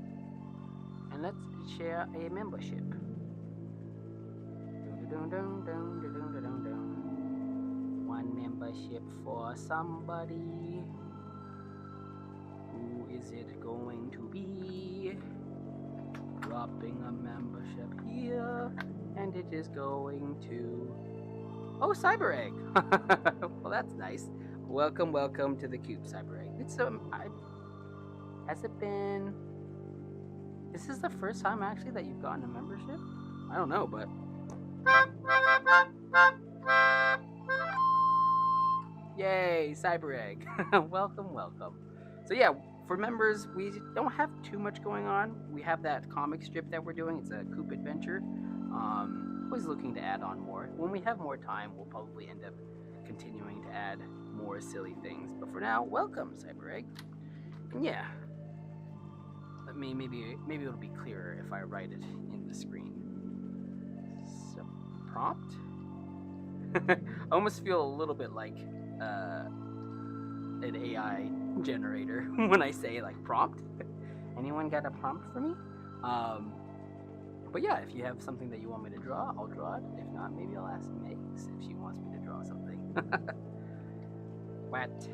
and let's share a membership. One membership for somebody. Who is it going to be? Dropping a membership here, and it is going to... Oh, Cyber Egg! Well, that's nice. Welcome to the Coop, Cyber Egg. It's has it been... This is the first time, actually, that you've gotten a membership? I don't know, but... Yay, Cyber Egg. Welcome. So yeah, for members, we don't have too much going on. We have that comic strip that we're doing. It's a Coop adventure. Always looking to add on more. When we have more time, we'll probably end up continuing to add more silly things. But for now, welcome, CyberEgg. And yeah, maybe it'll be clearer if I write it in the screen. So, prompt. I almost feel a little bit like an AI generator when I say like prompt. Anyone got a prompt for me? But yeah, if you have something that you want me to draw, I'll draw it. If not, maybe I'll ask Megs if she wants me to draw something. What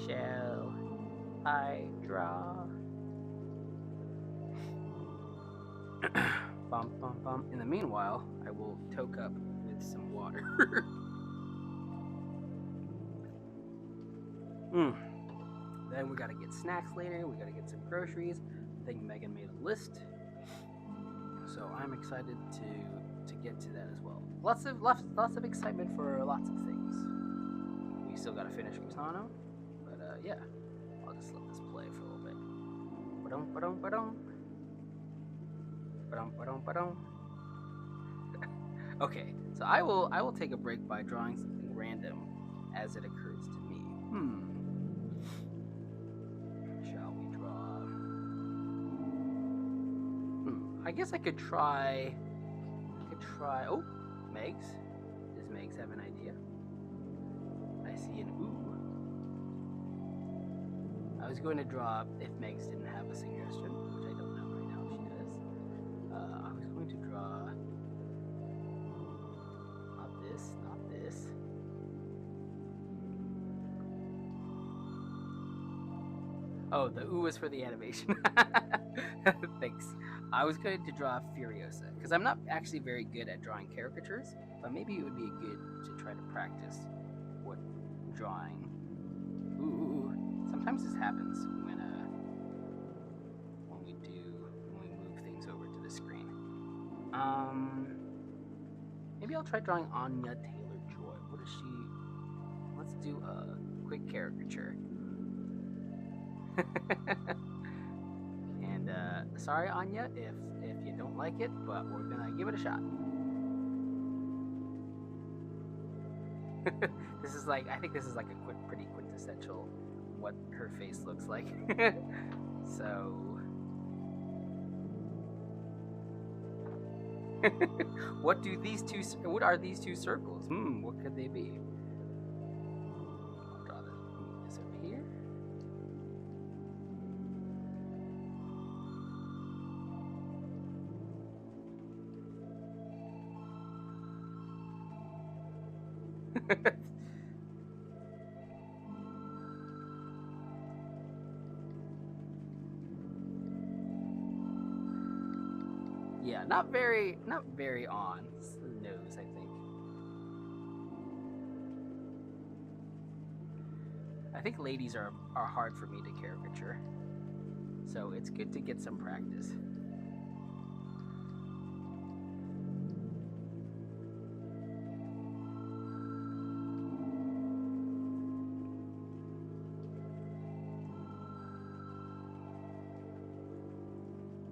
shall I draw? Bum, bum, bum. In the meanwhile, I will toke up with some water. Then we gotta get snacks later. We gotta get some groceries. I think Megan made a list, so I'm excited to get to that as well. Lots of excitement for lots of things. We still gotta finish Gusano, but yeah, I'll just let this play for a little bit. Ba-dum, ba-dum, ba-dum. Ba-dum, ba-dum, ba-dum. Okay, so I will take a break by drawing something random as it occurs to me. Shall we draw? I guess I could try. Oh, Megs. Does Megs have an idea? I see an ooh. I was going to draw if Megs didn't have a suggestion, which I don't know right now if she does. I was going to draw. Not this. Oh, the ooh was for the animation. Thanks. I was going to draw Furiosa, because I'm not actually very good at drawing caricatures, but maybe it would be good to try to practice what drawing. Ooh. Sometimes this happens when we move things over to the screen. Maybe I'll try drawing Anya Taylor-Joy. What is she? Let's do a quick caricature. And sorry, Anya, if you don't like it, but we're gonna give it a shot. I think this is like a pretty quintessential what her face looks like. So, what are these two circles? What could they be? I'll draw this over here. Yeah, not very on the nose, I think. I think ladies are hard for me to caricature, so it's good to get some practice.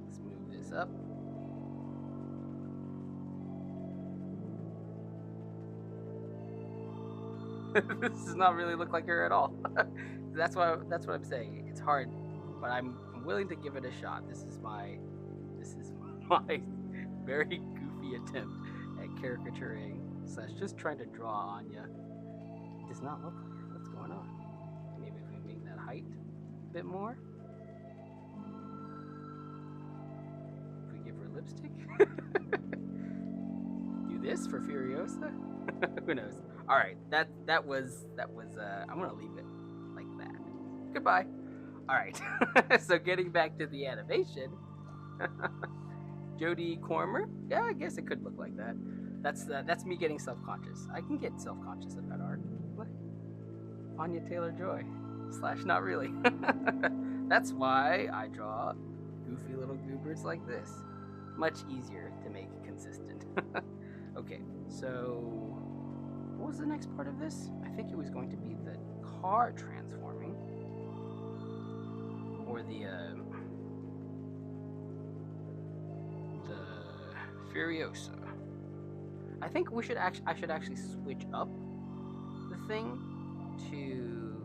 Let's move this up. This does not really look like her at all. That's what I'm saying. It's hard, but I'm willing to give it a shot. This is my very goofy attempt at caricaturing / just trying to draw Anya. It does not look like her. What's going on? Maybe if we make that height a bit more. If we give her lipstick. Do this for Furiosa. Who knows? All right, that was. I'm gonna leave it like that. Goodbye. All right. So getting back to the animation, Jodie Cormer. Yeah, I guess it could look like that. That's me getting self-conscious. I can get self-conscious about art. Look, Anya Taylor-Joy / not really. That's why I draw goofy little goobers like this. Much easier to make consistent. Okay, so what was the next part of this? I think it was going to be the car transforming. or the Furiosa. I think we should I should actually switch up the thing to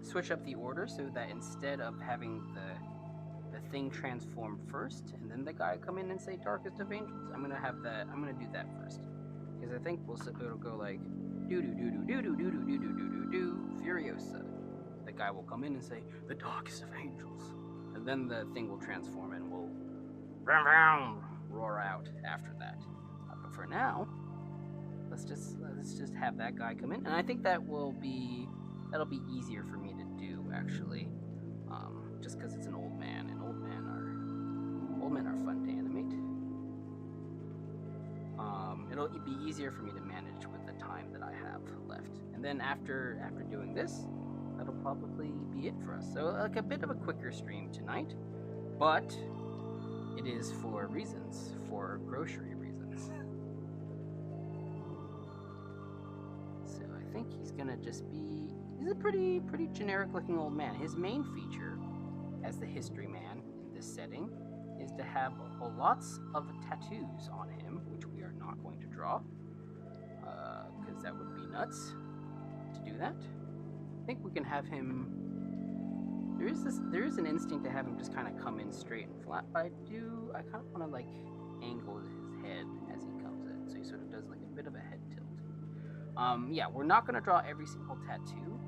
switch up the order so that instead of having the thing transform first and then the guy come in and say Darkest of Angels, I'm gonna do that first because I think it'll go like do do do do do do do do do do do do Furiosa. The guy will come in and say the Darkest of Angels, and then the thing will transform and will roar out after that. But for now, let's just have that guy come in, and I think that'll be easier for me to do actually, just because it's an old man, and old men are fun to animate. It'll be easier for me to manage with the time that I have left, and then after doing this, that'll probably be it for us. So like a bit of a quicker stream tonight, but it is for grocery reasons. So I think he's gonna just be. He's a pretty generic looking old man. His main feature as the history man in this setting is to have lots of tattoos on him, which we are not going to draw, because that would be nuts to do that. I think we can have him. There is an instinct to have him just kind of come in straight and flat, but I kind of want to like angle his head as he comes in, so he sort of does like a bit of a head tilt. Yeah, we're not going to draw every single tattoo,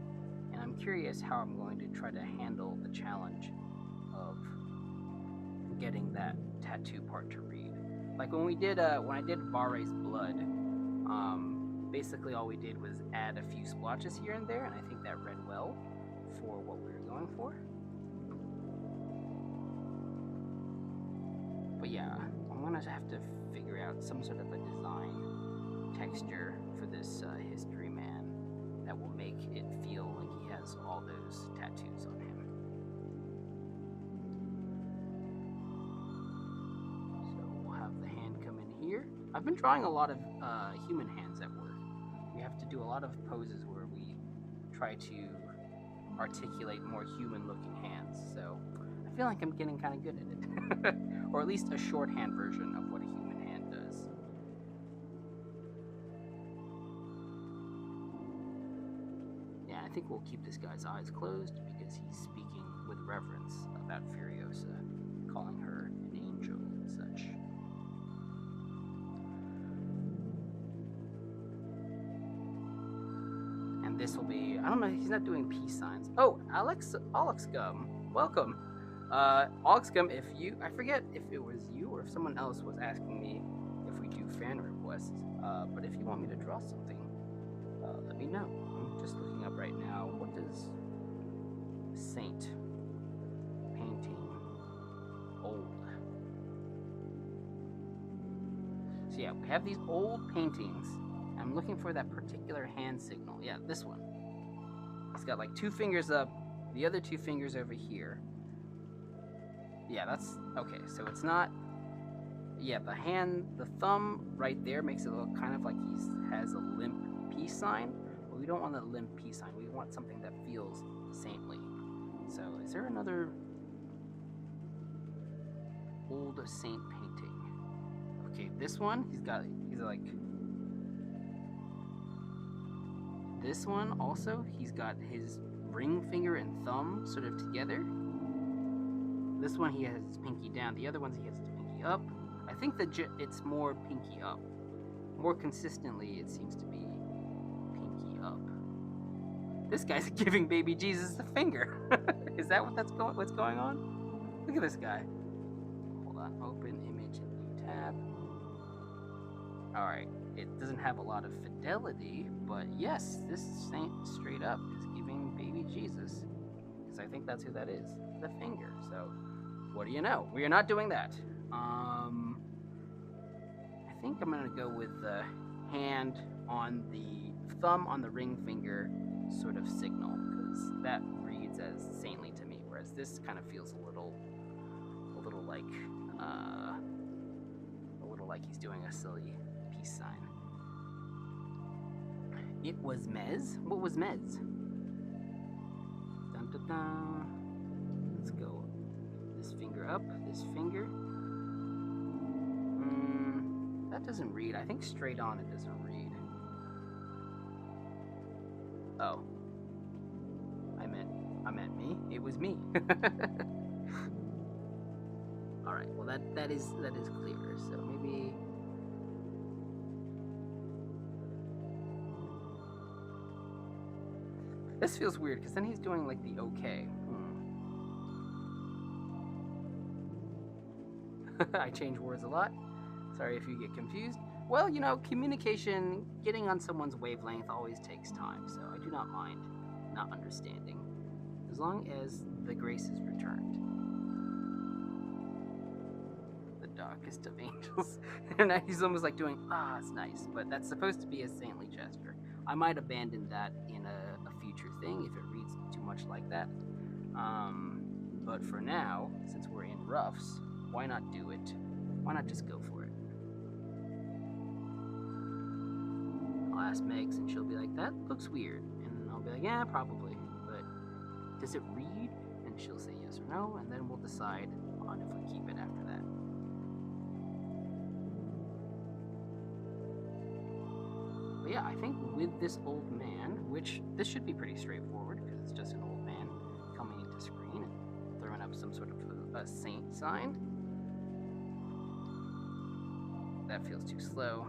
and I'm curious how I'm going to try to handle the challenge of getting that tattoo part to read. Like when I did Bare's blood, basically all we did was add a few splotches here and there, and I think that read well for what we were going for. But yeah, I'm gonna have to figure out some sort of a design texture for this history man that will make it feel like he has all those tattoos on him. So we'll have the hand come in here. I've been drawing a lot of human hands at work. We have to do a lot of poses where we try to articulate more human-looking hands, so I feel like I'm getting kind of good at it. Or at least a shorthand version of what a human hand does. Yeah, I think we'll keep this guy's eyes closed because he's speaking with reverence about Furiosa, calling her an angel and such. And this will be, I don't know, he's not doing peace signs. Oh, Alex Gum, welcome. Alex Gum, I forget if it was you or if someone else was asking me if we do fan requests, but if you want me to draw something, let me know. I'm just looking up right now, what does Saint painting old? So yeah, we have these old paintings. I'm looking for that particular hand signal. Yeah, this one. It's got like 2 fingers up, the other 2 fingers over here. Yeah, that's okay. So it's not. Yeah, the thumb right there makes it look kind of like he has a limp peace sign. But we don't want a limp peace sign. We want something that feels saintly. So is there another old saint painting? Okay, this one. He's like. This one also, he's got his ring finger and thumb sort of together. This one he has his pinky down. The other ones he has his pinky up. I think it's more pinky up. More consistently, it seems to be pinky up. This guy's giving baby Jesus the finger. Is that what's going on? Look at this guy. Hold on. Open image and new tab. All right. It doesn't have a lot of fidelity, but yes, this saint straight up is giving baby Jesus, because I think that's who that is, the finger. So, what do you know? We are not doing that. I think I'm gonna go with the hand on the thumb on the ring finger sort of signal, because that reads as saintly to me, whereas this kind of feels a little like he's doing a silly peace sign. It was Mez. What was Mez? Dun, dun, dun. finger up, this finger. That doesn't read. I think straight on it doesn't read. Oh. I meant me. It was me. Alright, well that is clearer, so maybe. This feels weird because then he's doing like the okay. I change words a lot. Sorry if you get confused. Well, you know, communication, getting on someone's wavelength always takes time, so I do not mind not understanding, as long as the grace is returned. The darkest of angels. And he's almost like doing, it's nice, but that's supposed to be a saintly gesture. I might abandon that in a future thing if it reads too much like that. But for now, since we're in roughs, why not do it? Why not just go for it? I'll ask Megs and she'll be like, that looks weird. And I'll be like, yeah, probably. But does it read? And she'll say yes or no, and then we'll decide on if we keep it after that. But yeah, I think with this old man, which this should be pretty straightforward because it's just an old man coming into screen and throwing up some sort of a saint sign. That feels too slow.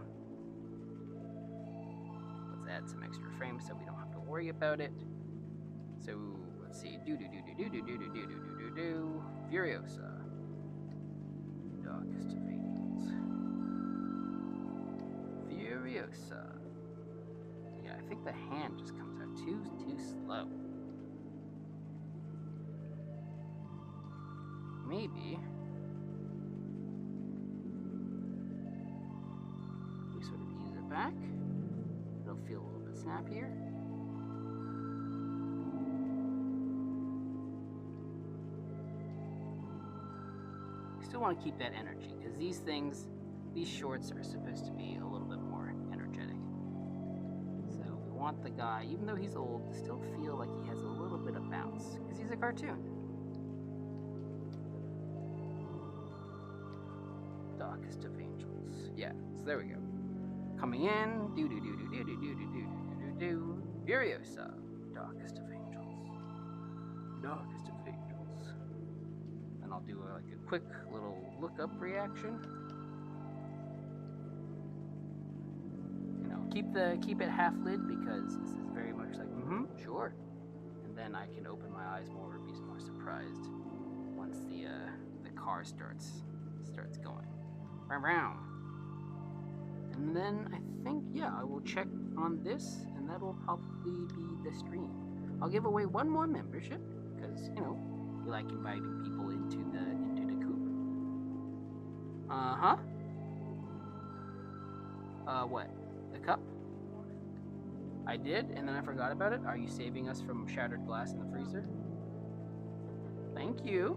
Let's add some extra frames so we don't have to worry about it. So let's see. Furiosa. Darkest of angels. Furiosa. Yeah, I think the hand just comes out too slow. Maybe we sort of ease it back. It'll feel a little bit snappier. I still want to keep that energy because these shorts are supposed to be a little bit more energetic. So we want the guy, even though he's old, to still feel like he has a little bit of bounce because he's a cartoon. Darkest of angels. Yeah, so there we go. Coming in, Furiosa, darkest of angels, darkest of angels. And I'll do like a quick little look up reaction. You know, keep it half lid because this is very much like sure. And then I can open my eyes more or be more surprised once the car starts going. And then I think, yeah, I will check on this, and that will probably be the stream. I'll give away one more membership because you know you like inviting people into the coop. What? The cup? I did, and then I forgot about it. Are you saving us from shattered glass in the freezer? Thank you.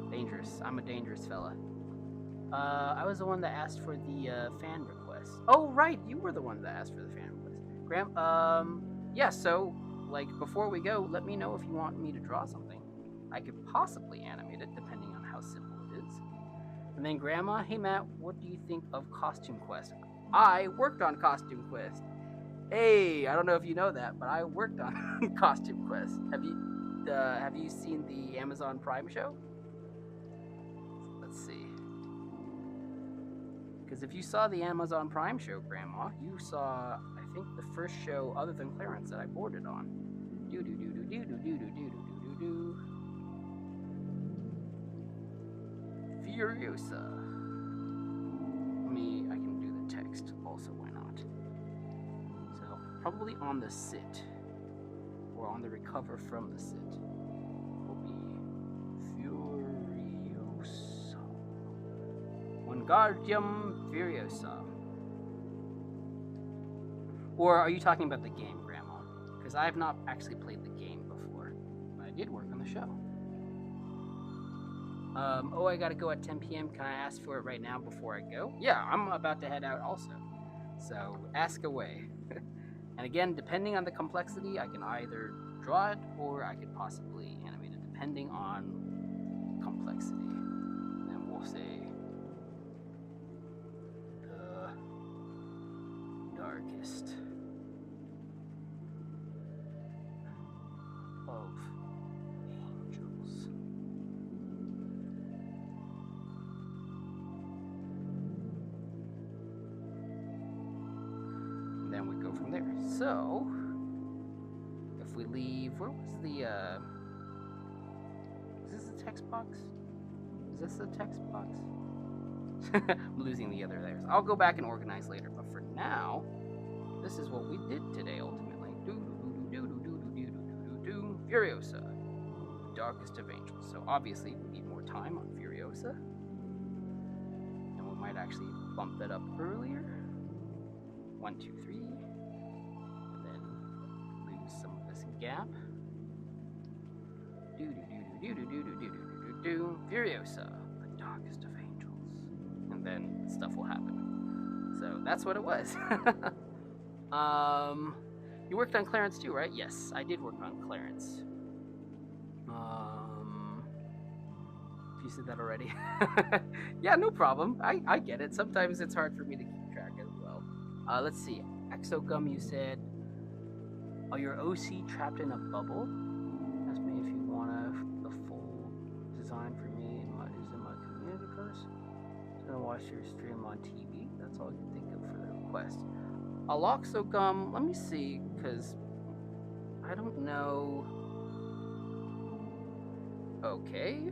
Dangerous. I'm a dangerous fella. I was the one that asked for the fan request. Oh, right, you were the one that asked for the fan request. Yeah, so, like, before we go, let me know if you want me to draw something. I could possibly animate it, depending on how simple it is. And then Grandma, hey Matt, what do you think of Costume Quest? I worked on Costume Quest. Hey, I don't know if you know that, but I worked on Costume Quest. Have you seen the Amazon Prime show? Let's see. Because if you saw the Amazon Prime show, Grandma, you saw, I think, the first show other than Clarence that I boarded on. Furiosa. I can do the text also, why not? So, probably on the sit, or on the recover from the sit, will be Furiosa. Wingardium Furiosa. Or are you talking about the game, Grandma? Because I have not actually played the game before, but I did work on the show. Oh, I gotta go at 10 p.m. Can I ask for it right now before I go? Yeah, I'm about to head out also. So, ask away. And again, depending on the complexity, I can either draw it or I could possibly animate it, depending on complexity. complexity. And then we'll say the darkest of angels. And then we go from there. So if we leave, where was the is this the text box? Is this the text box? I'm losing the other layers. I'll go back and organize later, but for now, this is what we did today ultimately. Furiosa, the darkest of angels. So obviously we need more time on Furiosa. And we might actually bump that up earlier. 1, 2, 3. And then lose some of this gap. Furiosa, the darkest of angels. And then stuff will happen. So that's what it was. You worked on Clarence too, right? Yes, I did work on Clarence. If you said that already. Yeah, no problem. I get it. Sometimes it's hard for me to keep track as well. Let's see. Exogum, you said, are your OC trapped in a bubble? Ask me if you want the full design for me in my community first. Just gonna watch your stream on TV. That's all I can think of for the request. Aloxogum, let me see, because I don't know. Okay.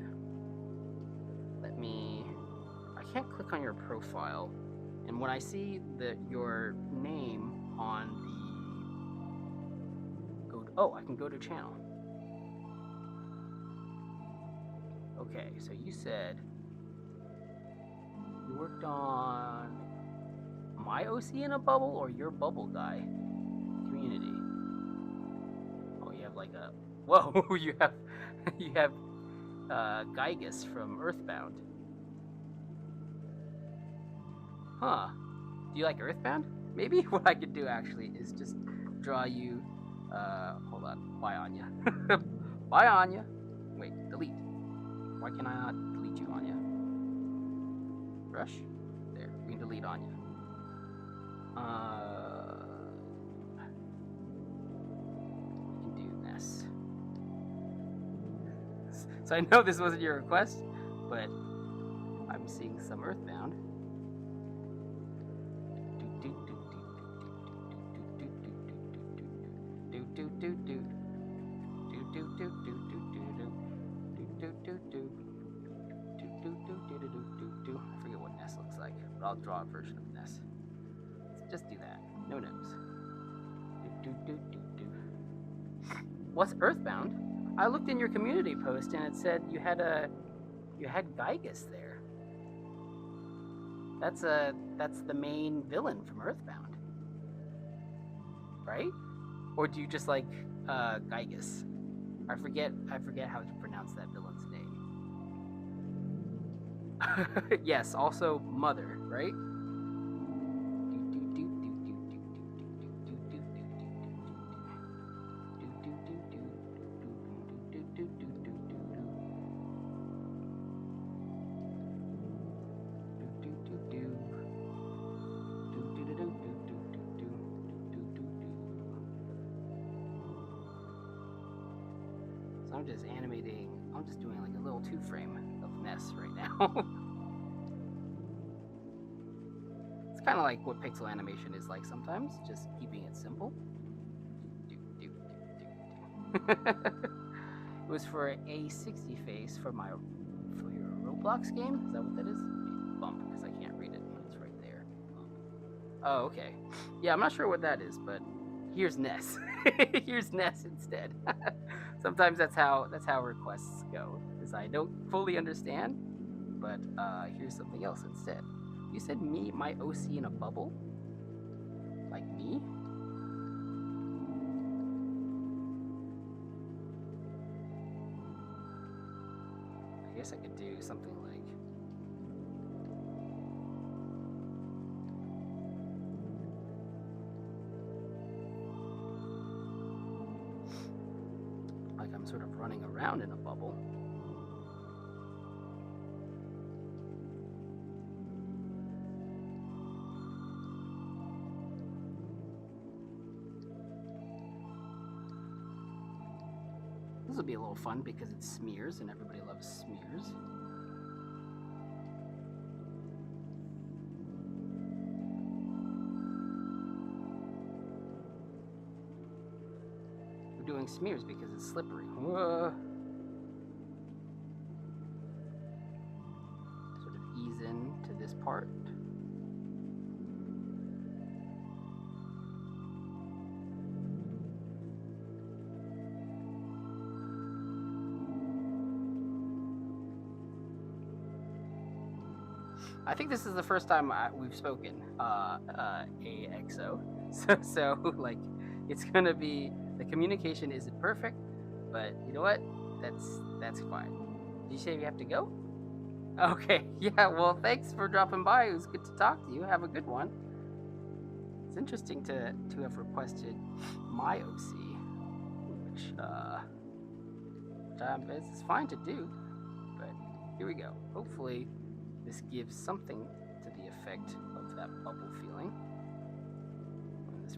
I can't click on your profile. And when I see your name on I can go to channel. Okay, so you said you worked on my OC in a bubble or your bubble guy community? Oh, you have like a you have Gygus from Earthbound. Huh? Do you like Earthbound? Maybe what I could do actually is just draw you. Hold on. Bye, Anya. Bye, Anya. Wait, delete. Why can I not delete you, Anya? Brush. There. We can delete Anya. We can do this. So I know this wasn't your request, but I'm seeing some Earthbound. I forget what Ness looks like, but I'll draw a version of Ness. Let's just do that. No nose. What's Earthbound? I looked in your community post and it said you had Gygus there. That's the main villain from Earthbound, right? Or do you just like Gygus? I forget how to pronounce that villain's name. Yes, also Mother, right? So I'm just animating. I'm just doing like a little 2-frame of Ness right now. It's kind of like what pixel animation is like sometimes, just keeping it simple. It was for a 60 face for your Roblox game. Is that what that is? Bump, because I can't read it. It's right there. Oh, okay. Yeah, I'm not sure what that is, but here's Ness. Here's Ness instead. Sometimes that's how requests go, because I don't fully understand, but here's something else instead. You said my OC in a bubble? Like me? I guess I could do something like I'm sort of running around in a bubble. This will be a little fun because it's smears and everybody loves smears. We're doing smears because it's slippery. Whoa. Sort of ease into this part. I think this is the first time we've spoken, AXO. So like, it's gonna be, the communication isn't perfect, but you know what? That's fine. Did you say you have to go? Okay, yeah. Well, thanks for dropping by. It was good to talk to you. Have a good one. It's interesting to have requested my OC, which it's fine to do, but here we go. Hopefully this gives something to the effect of that bubble feeling.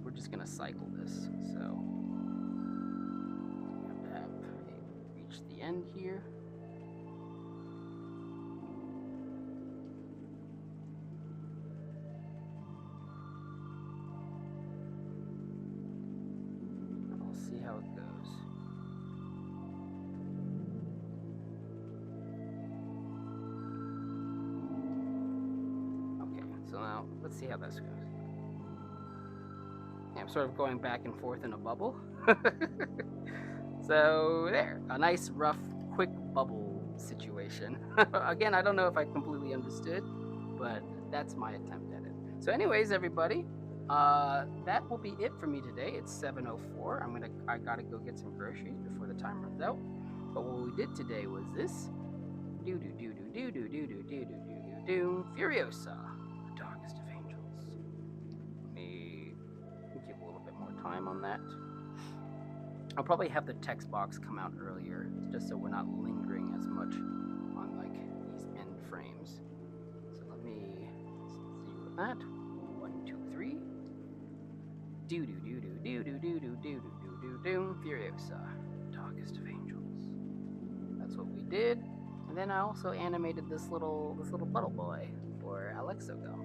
We're just gonna cycle this, so we have reached the end here. We'll see how it goes. Okay, so now let's see how this goes. I'm sort of going back and forth in a bubble. So there, a nice rough quick bubble situation. Again, I don't know if I completely understood, but that's my attempt at it. So anyways, everybody, that will be it for me today. It's 7:04. I gotta go get some groceries before the time runs out. But what we did today was this. Furiosa, the darkest of angels. Let me give a little bit more time on that. I'll probably have the text box come out earlier, just so we're not lingering as much on like these end frames. So let me see with that. 1, 2, 3. Furiosa, darkest of angels. That's what we did. And then I also animated this little buttle boy for Alexogo.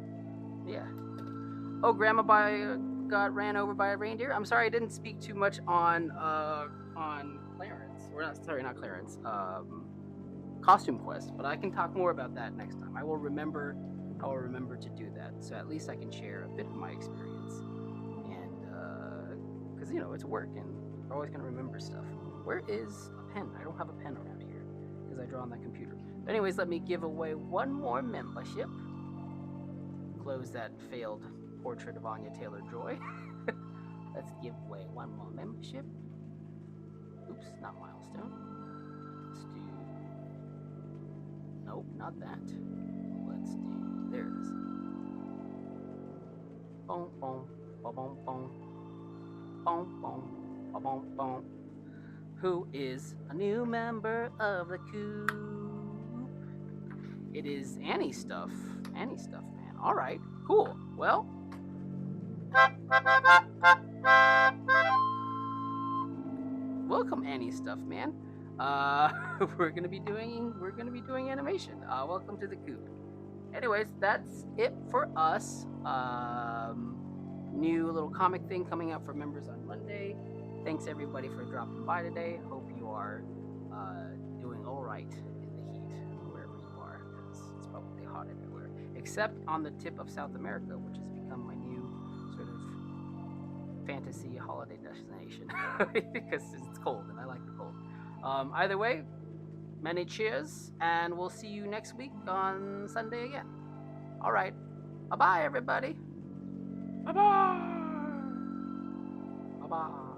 Yeah. Oh, Grandma got ran over by a reindeer. I'm sorry, I didn't speak too much on Clarence. Not Clarence. Costume Quest, but I can talk more about that next time. I will remember to do that, so at least I can share a bit of my experience. And because it's work, and I'm always gonna remember stuff. Where is a pen? I don't have a pen around here because I draw on that computer. But anyways, let me give away one more membership. Close that failed portrait of Anya Taylor-Joy. Let's give away one more membership. Oops, not milestone. Let's do... Nope, not that. Let's do... There it is. Boom, boom, boom, boom, boom. Boom, boom, boom, boom, boom. Who is a new member of the coop? It is Annie Stuff. Annie Stuff, man. Alright, cool. Well... Welcome, Annie Stuff, man. We're gonna be doing animation. Welcome to the coop. Anyways, that's it for us. New little comic thing coming out for members on Monday. Thanks everybody for dropping by today. Hope you are doing all right in the heat wherever you are, because it's probably hot everywhere, except on the tip of South America, which has become my new sort of fantasy holiday destination because it's cold and I like the cold. Either way, many cheers, and we'll see you next week on Sunday again. All right, bye bye everybody. Bye bye. Bye bye.